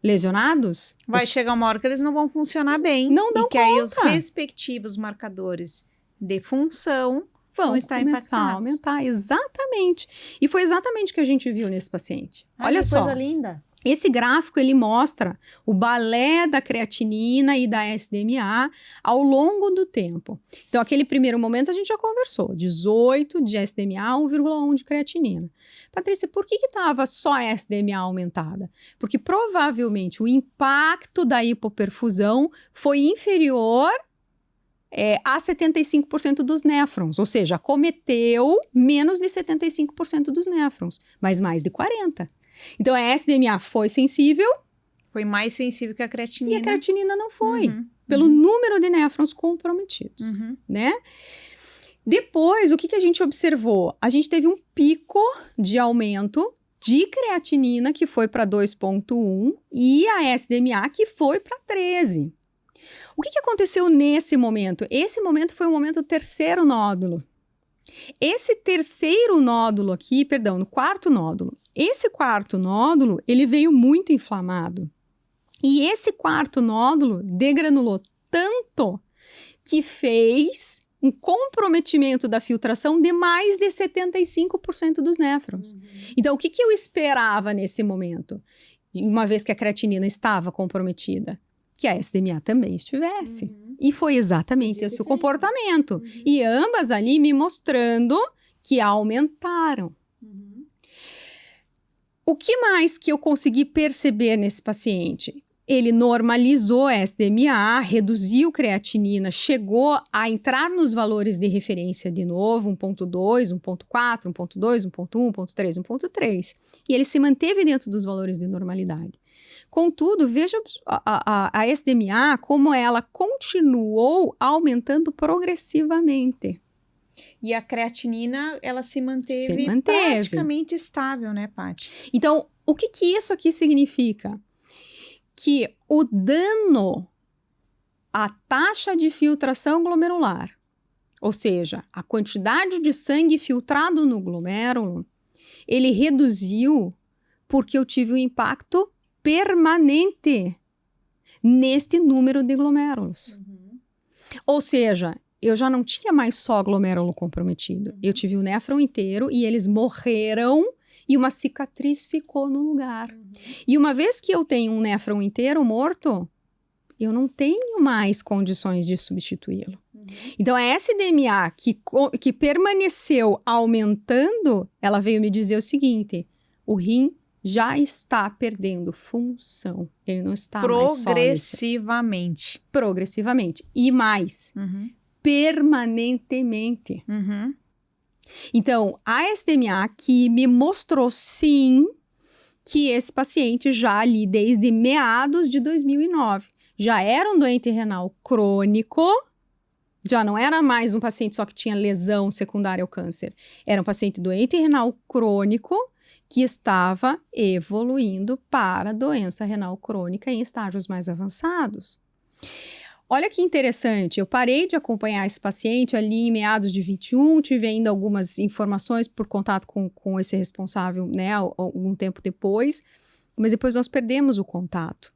lesionados... Vai chegar uma hora que eles não vão funcionar bem. Não dão conta. E que aí os respectivos marcadores de função vão estar começar a aumentar. Exatamente. E foi exatamente o que a gente viu nesse paciente. Olha só. Coisa linda. Esse gráfico, ele mostra o balé da creatinina e da SDMA ao longo do tempo. Então, aquele primeiro momento a gente já conversou, 18 de SDMA, 1,1 de creatinina. Patrícia, por que estava só a SDMA aumentada? Porque provavelmente o impacto da hipoperfusão foi inferior a 75% dos néfrons, ou seja, acometeu menos de 75% dos néfrons, mas mais de 40%. Então, a SDMA foi sensível. Foi mais sensível que a creatinina. E a creatinina não foi, pelo número de néfrons comprometidos, né? Depois, o que a gente observou? A gente teve um pico de aumento de creatinina, que foi para 2,1, e a SDMA, que foi para 13. O que aconteceu nesse momento? Esse momento foi o momento do terceiro nódulo. Esse terceiro nódulo aqui, perdão, no quarto nódulo. Esse quarto nódulo, ele veio muito inflamado. E esse quarto nódulo degranulou tanto que fez um comprometimento da filtração de mais de 75% dos néfrons. Então, o que eu esperava nesse momento? Uma vez que a creatinina estava comprometida? Que a SDMA também estivesse. E foi exatamente esse o comportamento. E ambas ali me mostrando que aumentaram. O que mais que eu consegui perceber nesse paciente? Ele normalizou a SDMA, reduziu creatinina, chegou a entrar nos valores de referência de novo, 1,2, 1,4, 1,2, 1,1, 1,3, 1,3. E ele se manteve dentro dos valores de normalidade. Contudo, veja a SDMA como ela continuou aumentando progressivamente. E a creatinina, ela se manteve praticamente estável, né, Paty? Então, o que isso aqui significa? Que o dano à taxa de filtração glomerular, ou seja, a quantidade de sangue filtrado no glomérulo, ele reduziu porque eu tive um impacto permanente neste número de glomérulos. Ou seja, eu já não tinha mais só glomérulo comprometido. Eu tive o néfron inteiro e eles morreram e uma cicatriz ficou no lugar. E uma vez que eu tenho um néfron inteiro morto, eu não tenho mais condições de substituí-lo. Então, a SDMA que permaneceu aumentando, ela veio me dizer o seguinte: o rim já está perdendo função. Ele não está mais sólido. Progressivamente. E mais, permanentemente. Então, a SDMA aqui me mostrou, sim, que esse paciente já ali desde meados de 2009 já era um doente renal crônico, já não era mais um paciente só que tinha lesão secundária ao câncer. Era um paciente doente renal crônico que estava evoluindo para doença renal crônica em estágios mais avançados. Olha que interessante, eu parei de acompanhar esse paciente ali em meados de 21, tive ainda algumas informações por contato com esse responsável, né, algum tempo depois, mas depois nós perdemos o contato.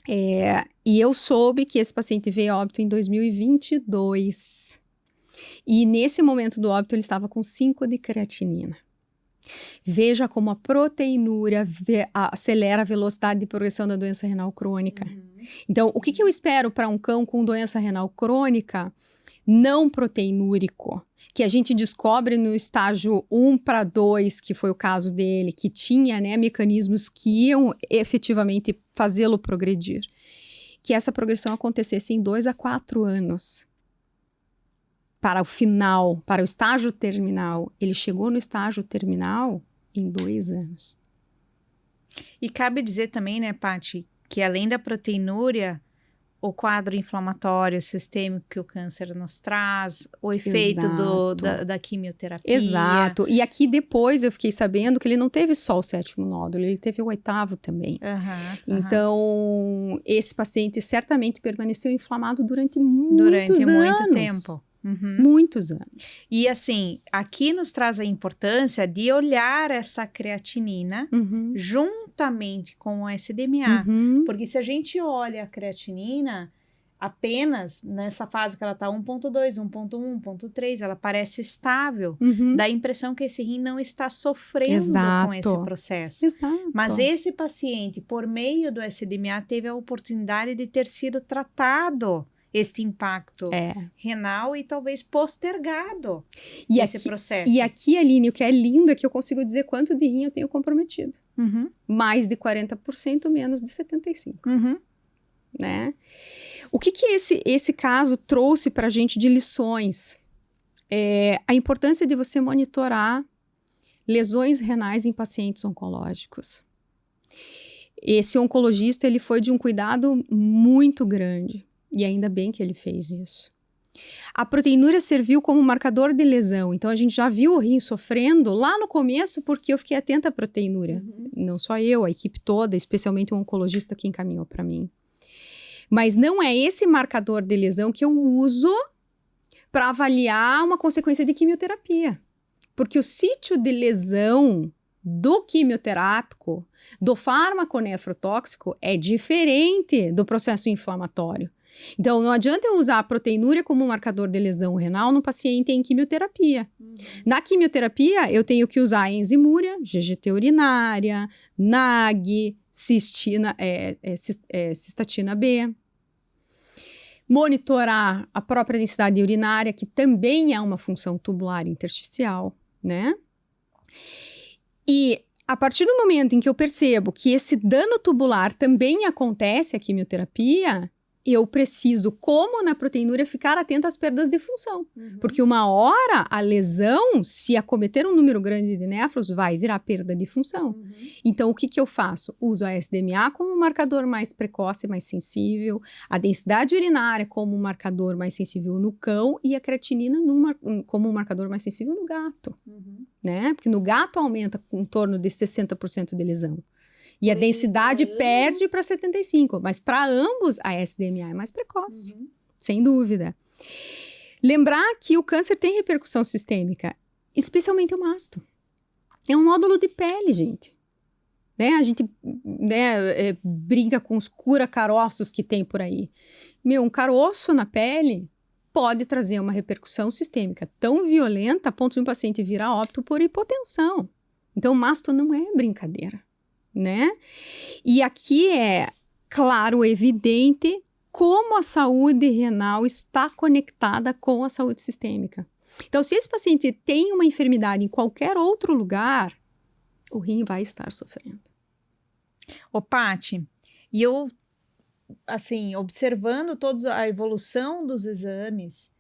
E eu soube que esse paciente veio a óbito em 2022. E nesse momento do óbito ele estava com 5 de creatinina. Veja como a proteinúria acelera a velocidade de progressão da doença renal crônica. Então, o que eu espero para um cão com doença renal crônica não proteinúrico, que a gente descobre no estágio 1 para 2, que foi o caso dele, que tinha, né, mecanismos que iam efetivamente fazê-lo progredir, que essa progressão acontecesse em 2 a 4 anos. Para o final, para o estágio terminal. Ele chegou no estágio terminal em 2 anos. E cabe dizer também, né, Paty, que além da proteinúria, o quadro inflamatório sistêmico que o câncer nos traz, o efeito da quimioterapia. Exato. E aqui depois eu fiquei sabendo que ele não teve só o 7º nódulo, ele teve o 8º também. Então, esse paciente certamente permaneceu inflamado durante muitos anos. Muito tempo. Muitos anos. E assim, aqui nos traz a importância de olhar essa creatinina juntamente com o SDMA. Porque se a gente olha a creatinina apenas nessa fase que ela está 1.2, 1.1, 1.3, ela parece estável. Dá a impressão que esse rim não está sofrendo com esse processo. Mas esse paciente, por meio do SDMA, teve a oportunidade de ter sido tratado este impacto renal e talvez postergado esse processo. E aqui, Aline, o que é lindo é que eu consigo dizer quanto de rim eu tenho comprometido. Mais de 40%, menos de 75%. Né? O que esse caso trouxe para a gente de lições? A importância de você monitorar lesões renais em pacientes oncológicos. Esse oncologista, ele foi de um cuidado muito grande. E ainda bem que ele fez isso. A proteinúria serviu como marcador de lesão. Então, a gente já viu o rim sofrendo lá no começo porque eu fiquei atenta à proteinúria. Não só eu, a equipe toda, especialmente o oncologista que encaminhou para mim. Mas não é esse marcador de lesão que eu uso para avaliar uma consequência de quimioterapia. Porque o sítio de lesão do quimioterápico, do fármaco nefrotóxico, é diferente do processo inflamatório. Então, não adianta eu usar a proteinúria como marcador de lesão renal no paciente em quimioterapia. Na quimioterapia, eu tenho que usar a enzimúria, GGT urinária, NAG, cistatina B. Monitorar a própria densidade urinária, que também é uma função tubular intersticial, né? E a partir do momento em que eu percebo que esse dano tubular também acontece à quimioterapia, eu preciso, como na proteinúria, ficar atenta às perdas de função. Porque uma hora a lesão, se acometer um número grande de néfros, vai virar perda de função. Então, o que eu faço? Uso a SDMA como marcador mais precoce, mais sensível, a densidade urinária como marcador mais sensível no cão e a creatinina como marcador mais sensível no gato. Né? Porque no gato aumenta com em torno de 60% de lesão. E a densidade perde para 75%, mas para ambos a SDMA é mais precoce, sem dúvida. Lembrar que o câncer tem repercussão sistêmica, especialmente o masto. É um nódulo de pele, gente. Né? A gente brinca com os cura-caroços que tem por aí. Um caroço na pele pode trazer uma repercussão sistêmica tão violenta a ponto de um paciente vir a óbito por hipotensão. Então, masto não é brincadeira, né? E aqui é claro, evidente, como a saúde renal está conectada com a saúde sistêmica. Então, se esse paciente tem uma enfermidade em qualquer outro lugar, o rim vai estar sofrendo. Ô, Paty, e eu, assim, observando toda a evolução dos exames,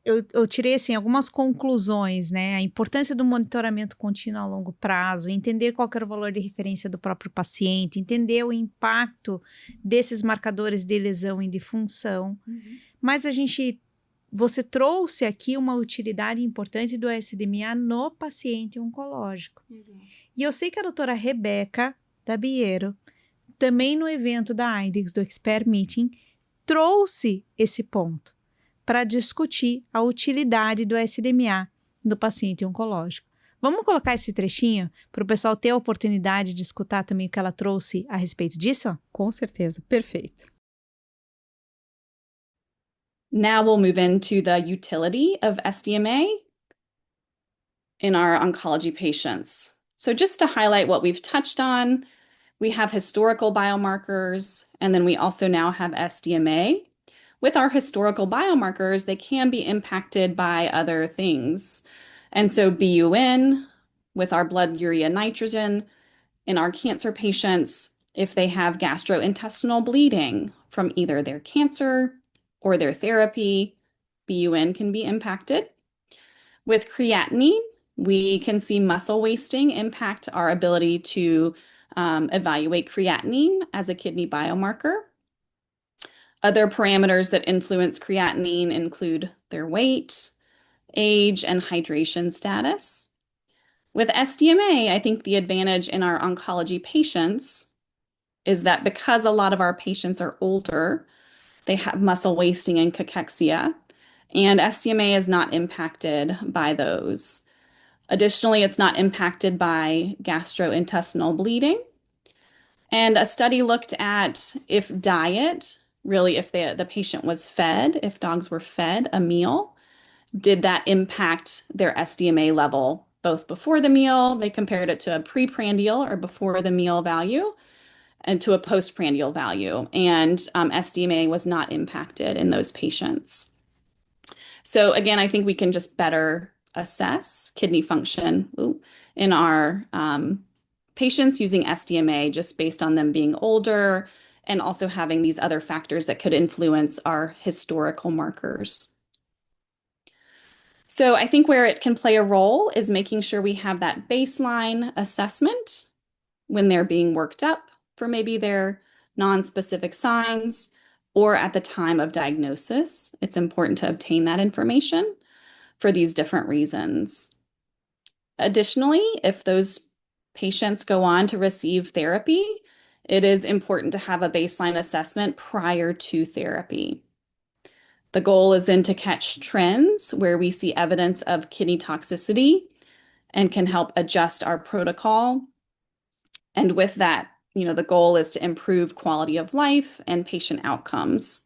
eu tirei, assim, algumas conclusões, né? A importância do monitoramento contínuo a longo prazo, entender qual que era o valor de referência do próprio paciente, entender o impacto desses marcadores de lesão e de função. Mas você trouxe aqui uma utilidade importante do SDMA no paciente oncológico. E eu sei que a doutora Rebeca Dabiero, também no evento da IDEX, do Expert Meeting, trouxe esse ponto para discutir a utilidade do SDMA no paciente oncológico. Vamos colocar esse trechinho para o pessoal ter a oportunidade de escutar também o que ela trouxe a respeito disso? Com certeza, perfeito. Now we'll move into the utility of SDMA in our oncology patients. So just to highlight what we've touched on, we have historical biomarkers, and then we also now have SDMA. With our historical biomarkers, they can be impacted by other things. And so BUN, with our blood urea nitrogen, in our cancer patients, if they have gastrointestinal bleeding from either their cancer or their therapy, BUN can be impacted. With creatinine, we can see muscle wasting impact our ability to evaluate creatinine as a kidney biomarker. Other parameters that influence creatinine include their weight, age, and hydration status. With SDMA, I think the advantage in our oncology patients is that because a lot of our patients are older, they have muscle wasting and cachexia, and SDMA is not impacted by those. Additionally, it's not impacted by gastrointestinal bleeding. And a study looked at if diet, really if the patient was fed, if dogs were fed a meal, did that impact their SDMA level both before the meal? They compared it to a preprandial or before the meal value and to a postprandial value. And SDMA was not impacted in those patients. So again, I think we can just better assess kidney function in our patients using SDMA just based on them being older and also having these other factors that could influence our historical markers. So I think where it can play a role is making sure we have that baseline assessment when they're being worked up for maybe their non-specific signs or at the time of diagnosis. It's important to obtain that information for these different reasons. Additionally, if those patients go on to receive therapy, it is important to have a baseline assessment prior to therapy. The goal is then to catch trends where we see evidence of kidney toxicity and can help adjust our protocol. And with that, the goal is to improve quality of life and patient outcomes.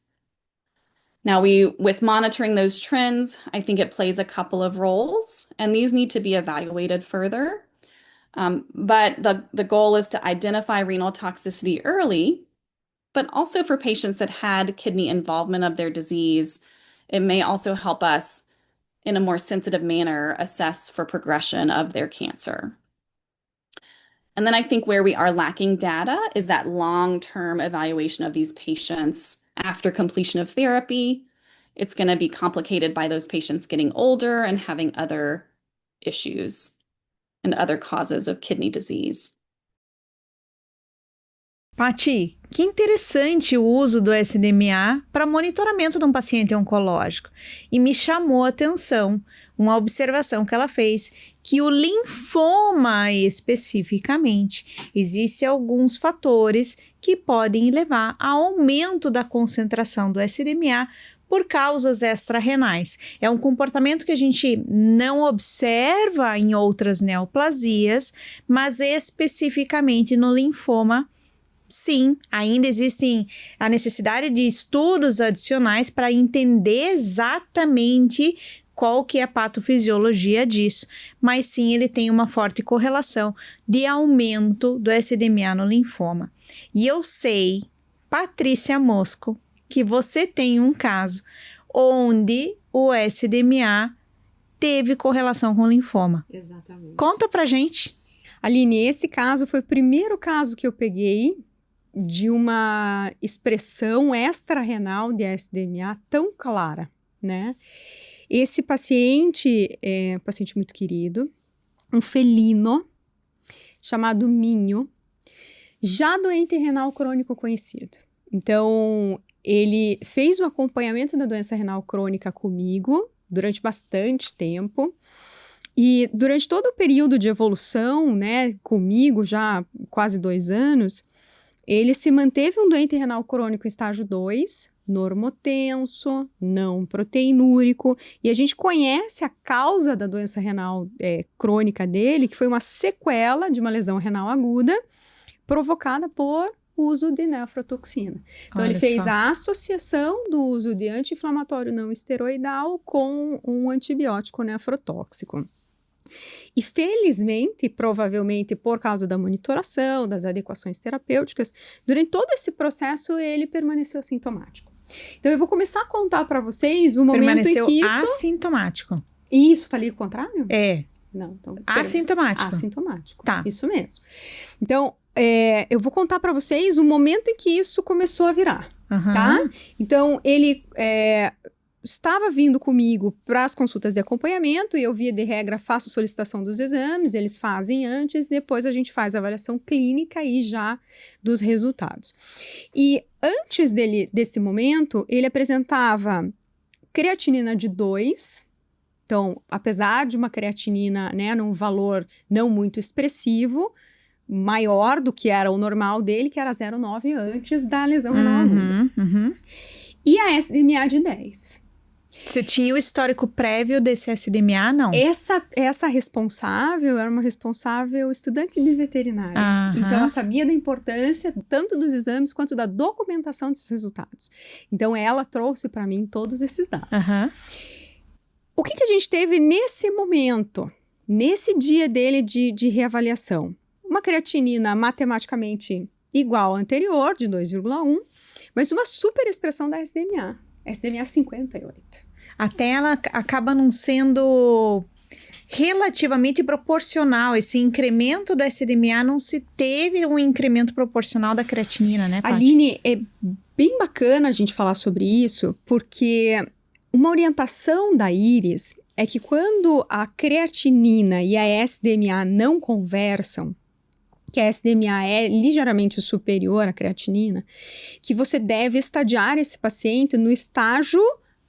Now, with monitoring those trends, I think it plays a couple of roles, and these need to be evaluated further. But the goal is to identify renal toxicity early, but also for patients that had kidney involvement of their disease, it may also help us in a more sensitive manner assess for progression of their cancer. And then I think where we are lacking data is that long-term evaluation of these patients after completion of therapy. It's going to be complicated by those patients getting older and having other issues and other causes of kidney disease. Paty, que interessante o uso do SDMA para monitoramento de um paciente oncológico. E me chamou a atenção uma observação que ela fez, que o linfoma especificamente, existem alguns fatores que podem levar a aumento da concentração do SDMA por causas extrarrenais. É um comportamento que a gente não observa em outras neoplasias, mas especificamente no linfoma, sim, ainda existem a necessidade de estudos adicionais para entender exatamente qual que é a patofisiologia disso, mas sim ele tem uma forte correlação de aumento do SDMA no linfoma. E eu sei, Patrícia Mosco, que você tem um caso onde o SDMA teve correlação com o linfoma. Exatamente. Conta pra gente. Aline, esse caso foi o primeiro caso que eu peguei de uma expressão extra-renal de SDMA tão clara, né? Esse paciente é um paciente muito querido, um felino chamado Minho, já doente renal crônico conhecido. Então, ele fez o acompanhamento da doença renal crônica comigo durante bastante tempo. E durante todo o período de evolução, né, comigo já quase 2 anos, ele se manteve um doente renal crônico em estágio 2, normotenso, não proteinúrico, e a gente conhece a causa da doença renal crônica dele, que foi uma sequela de uma lesão renal aguda provocada por uso de nefrotoxina. Então, Olha ele fez só. a associação do uso de anti-inflamatório não esteroidal com um antibiótico nefrotóxico. E felizmente, provavelmente por causa da monitoração, das adequações terapêuticas, durante todo esse processo ele permaneceu assintomático. Então eu vou começar a contar para vocês o momento Permaneceu em que isso... assintomático. Isso, falei o contrário? É, Não, então... assintomático. Assintomático, Tá. Isso mesmo. Então, eu vou contar para vocês o momento em que isso começou a virar, Aham. tá? Então, ele... estava vindo comigo para as consultas de acompanhamento e eu, via de regra, faço solicitação dos exames, eles fazem antes, depois a gente faz a avaliação clínica e já dos resultados. E antes desse momento, ele apresentava creatinina de 2, então, apesar de uma creatinina, né, num valor não muito expressivo, maior do que era o normal dele, que era 0,9 antes da lesão renal aguda. Uhum. E a SDMA de 10. Você tinha o histórico prévio desse SDMA, não? Essa responsável era uma responsável estudante de veterinária. Aham. Então, ela sabia da importância tanto dos exames quanto da documentação desses resultados. Então, ela trouxe para mim todos esses dados. Aham. O que a gente teve nesse momento, nesse dia dele de reavaliação? Uma creatinina matematicamente igual à anterior, de 2,1, mas uma super expressão da SDMA. SDMA 58. Até ela acaba não sendo relativamente proporcional. Esse incremento do SDMA não se teve um incremento proporcional da creatinina, né, Paty? Aline, é bem bacana a gente falar sobre isso, porque uma orientação da IRIS é que quando a creatinina e a SDMA não conversam, que a SDMA é ligeiramente superior à creatinina, que você deve estadiar esse paciente no estágio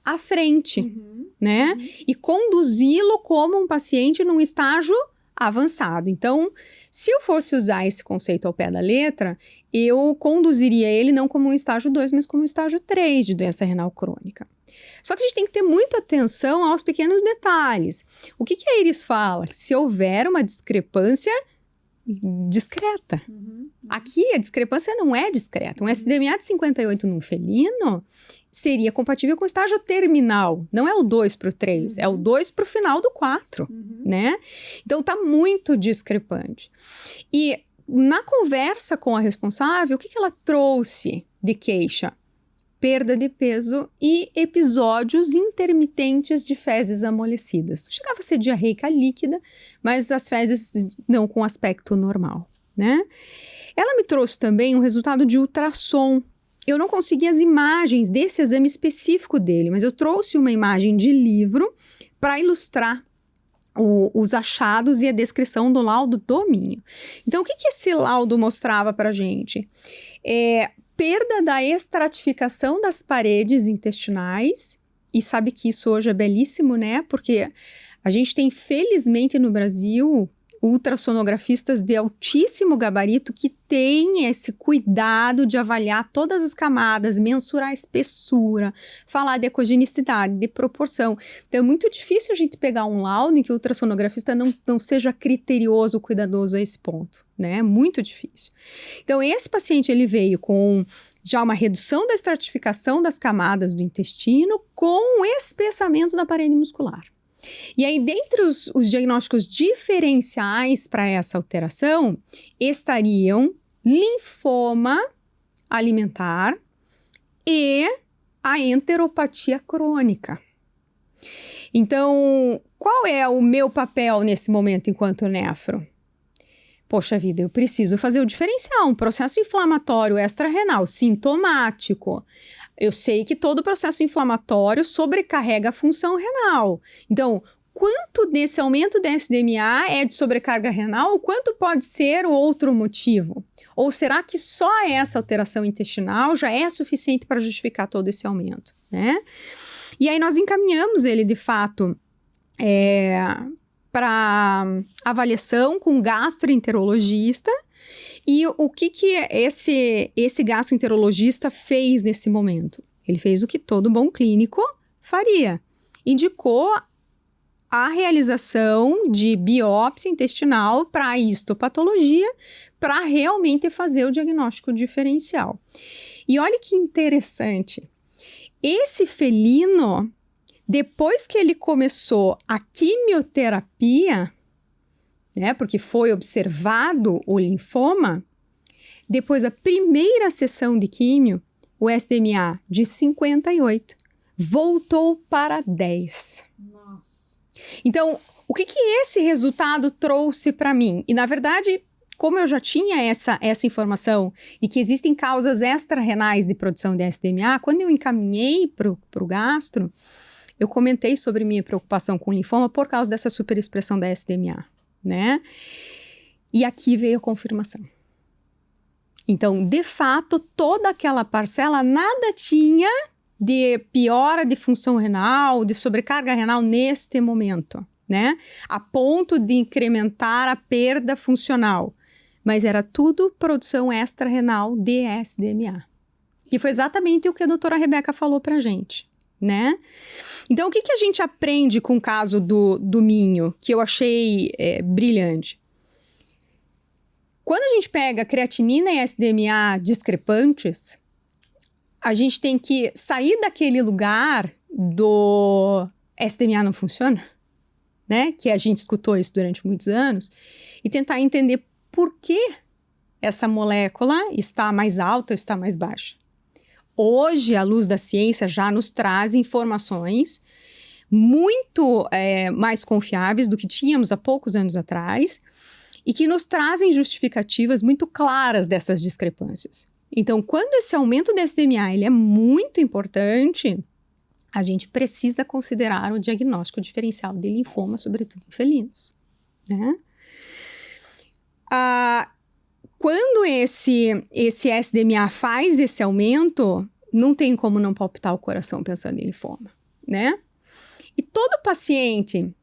à frente, né? E conduzi-lo como um paciente num estágio avançado. Então, se eu fosse usar esse conceito ao pé da letra, eu conduziria ele não como um estágio 2, mas como um estágio 3 de doença renal crônica. Só que a gente tem que ter muita atenção aos pequenos detalhes. O que a IRIS fala? Se houver uma discrepância discreta. Aqui a discrepância não é discreta. Um SDMA de 58 num felino seria compatível com o estágio terminal. Não é o 2 para o 3, é o 2 para o final do 4, né? Então tá muito discrepante. E na conversa com a responsável, o que ela trouxe de queixa? Perda de peso e episódios intermitentes de fezes amolecidas. Chegava a ser diarreica líquida, mas as fezes não com aspecto normal, né? Ela me trouxe também um resultado de ultrassom. Eu não consegui as imagens desse exame específico dele, mas eu trouxe uma imagem de livro para ilustrar os achados e a descrição do laudo do Minho. Então, o que esse laudo mostrava para a gente? Perda da estratificação das paredes intestinais, e sabe que isso hoje é belíssimo, né? Porque a gente tem, felizmente, no Brasil, ultrassonografistas de altíssimo gabarito que têm esse cuidado de avaliar todas as camadas, mensurar a espessura, falar de ecogenicidade, de proporção. Então é muito difícil a gente pegar um laudo em que o ultrassonografista não seja criterioso, cuidadoso a esse ponto, né? Muito difícil. Então esse paciente ele veio com já uma redução da estratificação das camadas do intestino com o espessamento da parede muscular. E aí, dentre os diagnósticos diferenciais para essa alteração, estariam linfoma alimentar e a enteropatia crônica. Então, qual é o meu papel nesse momento enquanto nefro? Poxa vida, eu preciso fazer o diferencial, um processo inflamatório extra-renal sintomático. Eu sei que todo processo inflamatório sobrecarrega a função renal. Então, quanto desse aumento da SDMA é de sobrecarga renal ou quanto pode ser o outro motivo? Ou será que só essa alteração intestinal já é suficiente para justificar todo esse aumento, né? E aí nós encaminhamos ele, de fato, para avaliação com gastroenterologista. E o que esse gastroenterologista fez nesse momento? Ele fez o que todo bom clínico faria. Indicou a realização de biópsia intestinal para histopatologia, para realmente fazer o diagnóstico diferencial. E olha que interessante. Esse felino, depois que ele começou a quimioterapia, né, porque foi observado o linfoma, depois da primeira sessão de químio, o SDMA de 58 voltou para 10. Nossa. Então, o que esse resultado trouxe para mim? E, na verdade, como eu já tinha essa informação de que existem causas extra-renais de produção de SDMA, quando eu encaminhei para o gastro, eu comentei sobre minha preocupação com linfoma por causa dessa superexpressão da SDMA, né? E aqui veio a confirmação. Então, de fato, toda aquela parcela nada tinha de piora de função renal, de sobrecarga renal neste momento, né? A ponto de incrementar a perda funcional. Mas era tudo produção extra-renal de SDMA. E foi exatamente o que a doutora Rebeca falou pra gente, né? Então, o que a gente aprende com o caso do Minho, que eu achei brilhante? Quando a gente pega creatinina e SDMA discrepantes, a gente tem que sair daquele lugar do SDMA não funciona, né? Que a gente escutou isso durante muitos anos, e tentar entender por que essa molécula está mais alta ou está mais baixa. Hoje, a luz da ciência já nos traz informações muito mais confiáveis do que tínhamos há poucos anos atrás e que nos trazem justificativas muito claras dessas discrepâncias. Então, quando esse aumento do SDMA ele é muito importante, a gente precisa considerar o diagnóstico diferencial de linfoma, sobretudo em felinos, né? Quando esse SDMA faz esse aumento, não tem como não palpitar o coração pensando em linfoma, né? E todo paciente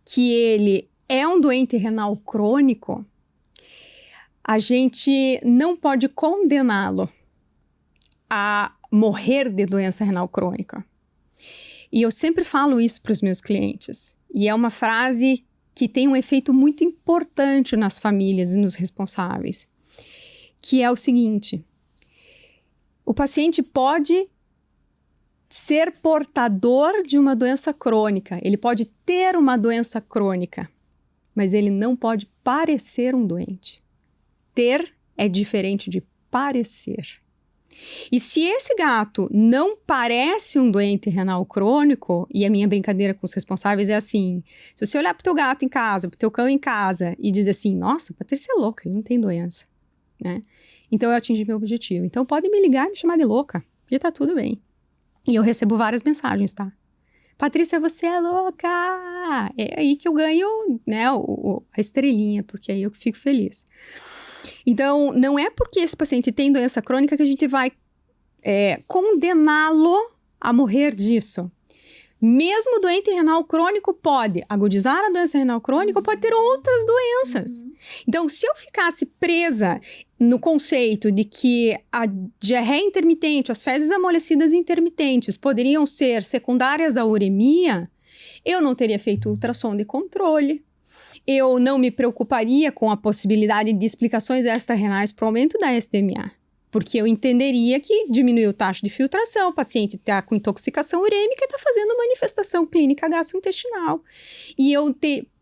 que ele é um doente renal crônico, a gente não pode condená-lo a morrer de doença renal crônica. E eu sempre falo isso para os meus clientes. E é uma frase que tem um efeito muito importante nas famílias e nos responsáveis, que é o seguinte: o paciente pode ser portador de uma doença crônica, ele pode ter uma doença crônica, mas ele não pode parecer um doente. Ter é diferente de parecer. E se esse gato não parece um doente renal crônico, e a minha brincadeira com os responsáveis é assim, se você olhar pro teu gato em casa, pro teu cão em casa e dizer assim, nossa, Patrícia é louca, ele não tem doença, né? Então eu atingi meu objetivo. Então pode me ligar e me chamar de louca, e tá tudo bem. E eu recebo várias mensagens, tá? Patrícia, você é louca! É aí que eu ganho, né, a estrelinha, porque aí eu fico feliz. Então, não é porque esse paciente tem doença crônica que a gente vai condená-lo a morrer disso. Mesmo o doente renal crônico pode agudizar a doença renal crônica ou pode ter outras doenças. Então, se eu ficasse presa no conceito de que a diarreia intermitente, as fezes amolecidas intermitentes poderiam ser secundárias à uremia, eu não teria feito ultrassom de controle. Eu não me preocuparia com a possibilidade de explicações extra-renais para o aumento da SDMA. Porque eu entenderia que diminuiu a taxa de filtração, o paciente está com intoxicação urêmica e está fazendo manifestação clínica gastrointestinal. E eu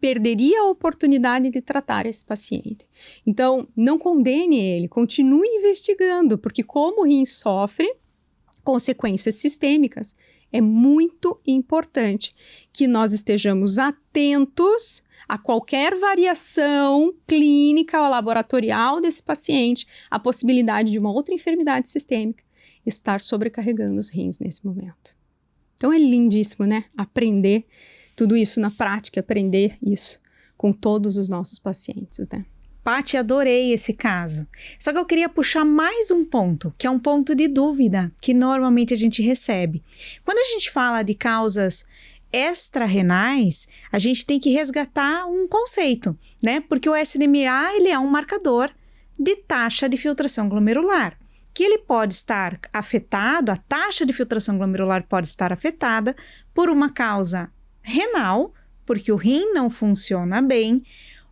perderia a oportunidade de tratar esse paciente. Então, não condene ele, continue investigando, porque como o rim sofre consequências sistêmicas, é muito importante que nós estejamos atentos a qualquer variação clínica ou laboratorial desse paciente, a possibilidade de uma outra enfermidade sistêmica estar sobrecarregando os rins nesse momento. Então é lindíssimo, né? Aprender tudo isso na prática, aprender isso com todos os nossos pacientes, né? Paty, adorei esse caso. Só que eu queria puxar mais um ponto, que é um ponto de dúvida que normalmente a gente recebe. Quando a gente fala de causas extra-renais, a gente tem que resgatar um conceito, né? Porque o SDMA, ele é um marcador de taxa de filtração glomerular, que ele pode estar afetado, a taxa de filtração glomerular pode estar afetada por uma causa renal, porque o rim não funciona bem,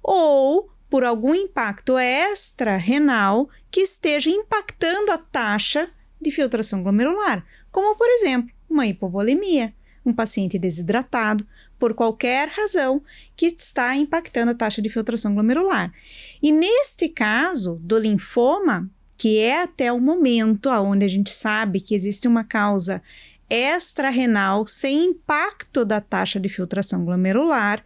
ou por algum impacto extra-renal que esteja impactando a taxa de filtração glomerular, como, por exemplo, uma hipovolemia, um paciente desidratado, por qualquer razão que está impactando a taxa de filtração glomerular. E neste caso do linfoma, que é até o momento onde a gente sabe que existe uma causa extra-renal sem impacto da taxa de filtração glomerular,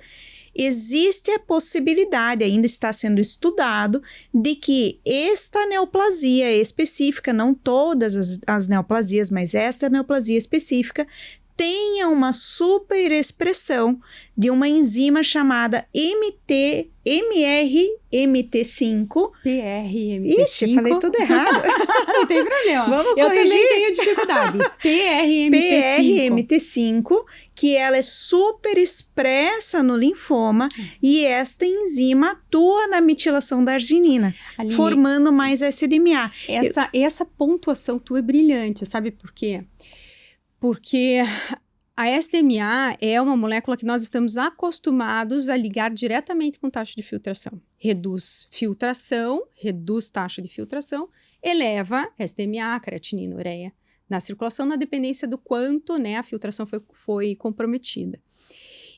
existe a possibilidade, ainda está sendo estudado, de que esta neoplasia específica, não todas as neoplasias, mas esta neoplasia específica, tenha uma superexpressão de uma enzima chamada MRMT5. PRMT5. Ixi, falei tudo errado. Não tem problema. Vamos eu corrigir. também tenho dificuldade. PRMT5, que ela é super expressa no linfoma e esta enzima atua na metilação da arginina, Aline, formando mais SDMA. Essa pontuação tua é brilhante, sabe por quê? Porque a SDMA é uma molécula que nós estamos acostumados a ligar diretamente com taxa de filtração. Reduz filtração, reduz taxa de filtração, eleva SDMA, creatinina, ureia na circulação, na dependência do quanto, né, a filtração foi comprometida.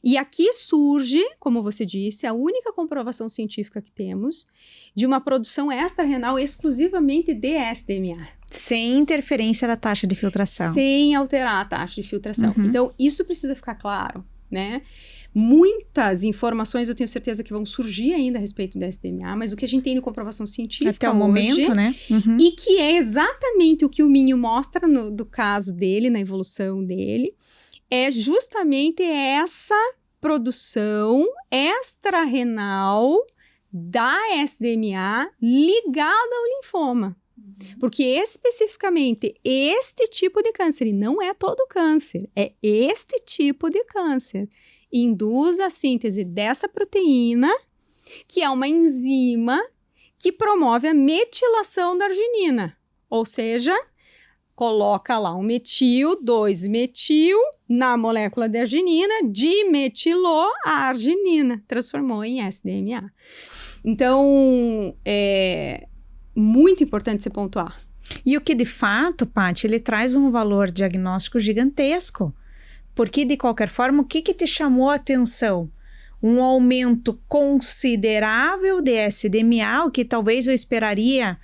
E aqui surge, como você disse, a única comprovação científica que temos de uma produção extra-renal exclusivamente de SDMA. Sem interferência da taxa de filtração. Sem alterar a taxa de filtração. Então, isso precisa ficar claro, né? Muitas informações eu tenho certeza que vão surgir ainda a respeito da SDMA, mas o que a gente tem de comprovação científica até o momento, né? E que é exatamente o que o Minho mostra do caso dele, na evolução dele, é justamente essa produção extra-renal da SDMA ligada ao linfoma. Porque especificamente este tipo de câncer, e não é todo câncer, é este tipo de câncer, induz a síntese dessa proteína, que é uma enzima que promove a metilação da arginina, ou seja, coloca lá um metil, 2-metil na molécula de arginina, dimetilou a arginina, transformou em SDMA. Então, é muito importante se pontuar. E o que de fato, Paty, ele traz um valor diagnóstico gigantesco. Porque, de qualquer forma, o que te chamou a atenção? Um aumento considerável de SDMA, o que talvez eu esperaria,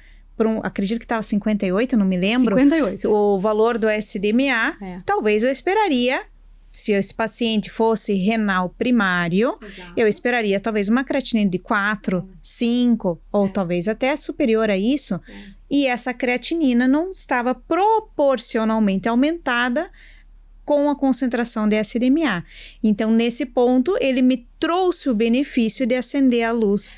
acredito que estava 58, não me lembro. 58. O valor do SDMA, talvez eu esperaria, se esse paciente fosse renal primário, eu esperaria talvez uma creatinina de 4, 5, ou talvez até superior a isso. E essa creatinina não estava proporcionalmente aumentada com a concentração de SDMA. Então, nesse ponto, ele me trouxe o benefício de acender a luz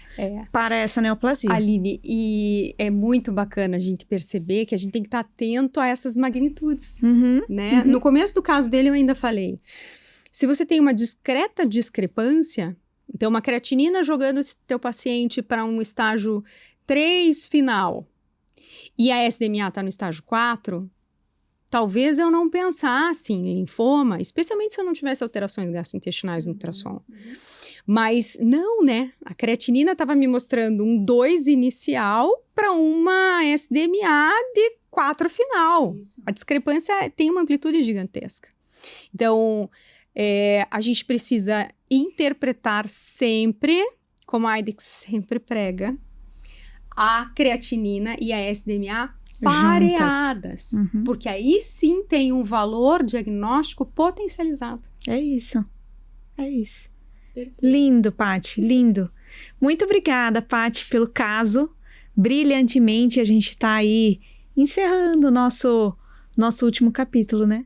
para essa neoplasia. Aline, e é muito bacana a gente perceber que a gente tem que estar atento a essas magnitudes, né? No começo do caso dele, eu ainda falei, se você tem uma discreta discrepância, então uma creatinina jogando esse teu paciente para um estágio 3 final, e a SDMA está no estágio 4, talvez eu não pensasse em linfoma, especialmente se eu não tivesse alterações gastrointestinais no ultrassom. Mas não, né? A creatinina estava me mostrando um 2 inicial para uma SDMA de 4 final. A discrepância tem uma amplitude gigantesca. Então, a gente precisa interpretar sempre, como a IDEXX sempre prega, a creatinina e a SDMA pareadas. Uhum. Porque aí sim tem um valor diagnóstico potencializado. É isso. Lindo, Paty, lindo. Muito obrigada, Paty, pelo caso. Brilhantemente, a gente está aí encerrando o nosso último capítulo, né?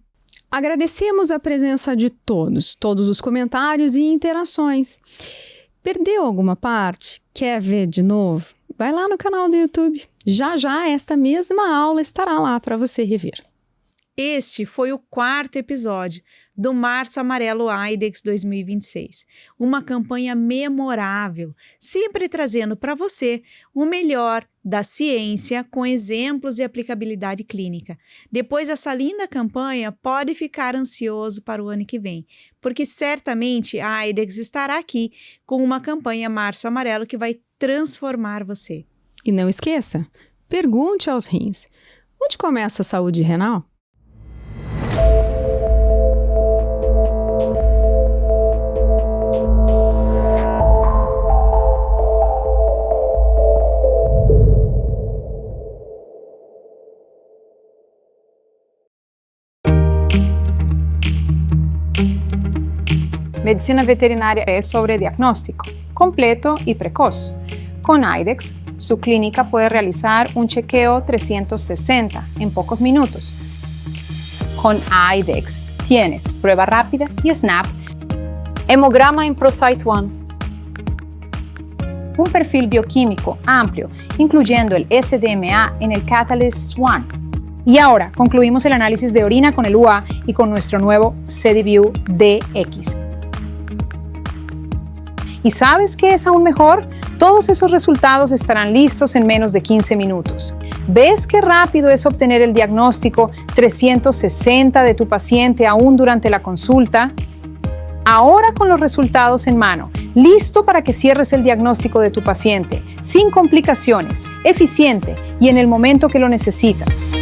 Agradecemos a presença de todos os comentários e interações. Perdeu alguma parte? Quer ver de novo? Vai lá no canal do YouTube. Já esta mesma aula estará lá para você rever. Este foi o 4º episódio do Março Amarelo IDEXX 2026. Uma campanha memorável, sempre trazendo para você o melhor da ciência com exemplos e aplicabilidade clínica. Depois dessa linda campanha, pode ficar ansioso para o ano que vem, porque certamente a IDEXX estará aqui com uma campanha Março Amarelo que vai transformar você. E não esqueça, pergunte aos rins, onde começa a saúde renal? Medicina veterinaria es sobre diagnóstico completo y precoz. Con IDEXX, su clínica puede realizar un chequeo 360 en pocos minutos. Con IDEXX tienes prueba rápida y SNAP, hemograma en ProCyte One, un perfil bioquímico amplio, incluyendo el SDMA en el Catalyst One. Y ahora concluimos el análisis de orina con el UA y con nuestro nuevo SediVue DX. ¿Y sabes qué es aún mejor? Todos esos resultados estarán listos en menos de 15 minutos. ¿Ves qué rápido es obtener el diagnóstico 360 de tu paciente aún durante la consulta? Ahora con los resultados en mano, listo para que cierres el diagnóstico de tu paciente, sin complicaciones, eficiente y en el momento que lo necesitas.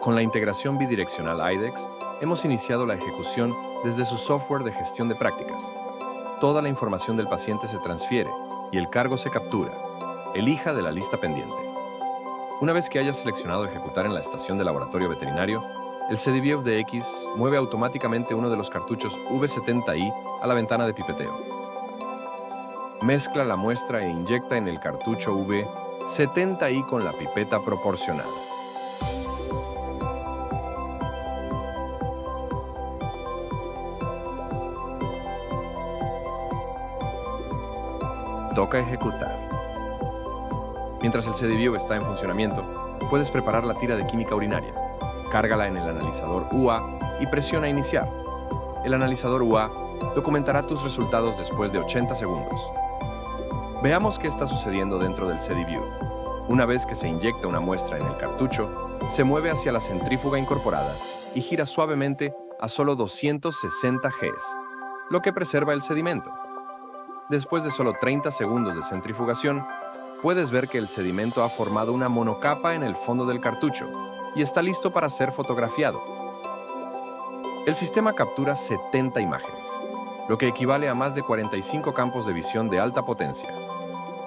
Con la integración bidireccional IDEXX, hemos iniciado la ejecución desde su software de gestión de prácticas. Toda la información del paciente se transfiere y el cargo se captura. Elija de la lista pendiente. Una vez que hayas seleccionado ejecutar en la estación de laboratorio veterinario, el CDV FDX mueve automáticamente uno de los cartuchos V70i a la ventana de pipeteo. Mezcla la muestra e inyecta en el cartucho V70i con la pipeta proporcionada. Toca ejecutar. Mientras el CDV está en funcionamiento, puedes preparar la tira de química urinaria. Cárgala en el analizador UA y presiona Iniciar. El analizador UA documentará tus resultados después de 80 segundos. Veamos qué está sucediendo dentro del CDV. Una vez que se inyecta una muestra en el cartucho, se mueve hacia la centrífuga incorporada y gira suavemente a solo 260 Gs, lo que preserva el sedimento. Después de solo 30 segundos de centrifugación, puedes ver que el sedimento ha formado una monocapa en el fondo del cartucho y está listo para ser fotografiado. El sistema captura 70 imágenes, lo que equivale a más de 45 campos de visión de alta potencia.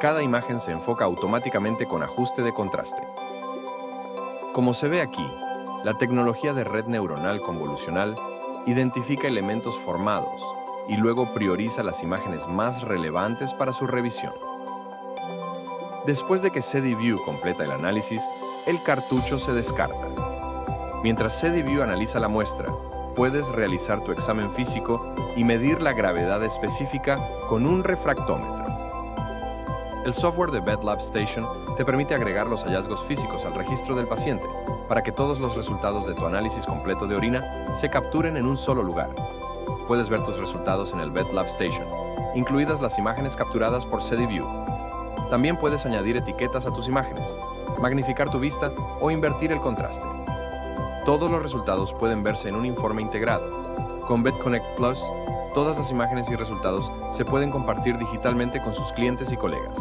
Cada imagen se enfoca automáticamente con ajuste de contraste. Como se ve aquí, la tecnología de red neuronal convolucional identifica elementos formados y luego prioriza las imágenes más relevantes para su revisión. Después de que CDView completa el análisis, el cartucho se descarta. Mientras CDView analiza la muestra, puedes realizar tu examen físico y medir la gravedad específica con un refractómetro. El software de VetLab Station te permite agregar los hallazgos físicos al registro del paciente para que todos los resultados de tu análisis completo de orina se capturen en un solo lugar. Puedes ver tus resultados en el VetLab Station, incluidas las imágenes capturadas por CDView. También puedes añadir etiquetas a tus imágenes, magnificar tu vista o invertir el contraste. Todos los resultados pueden verse en un informe integrado. Con VetConnect Plus, todas las imágenes y resultados se pueden compartir digitalmente con sus clientes y colegas.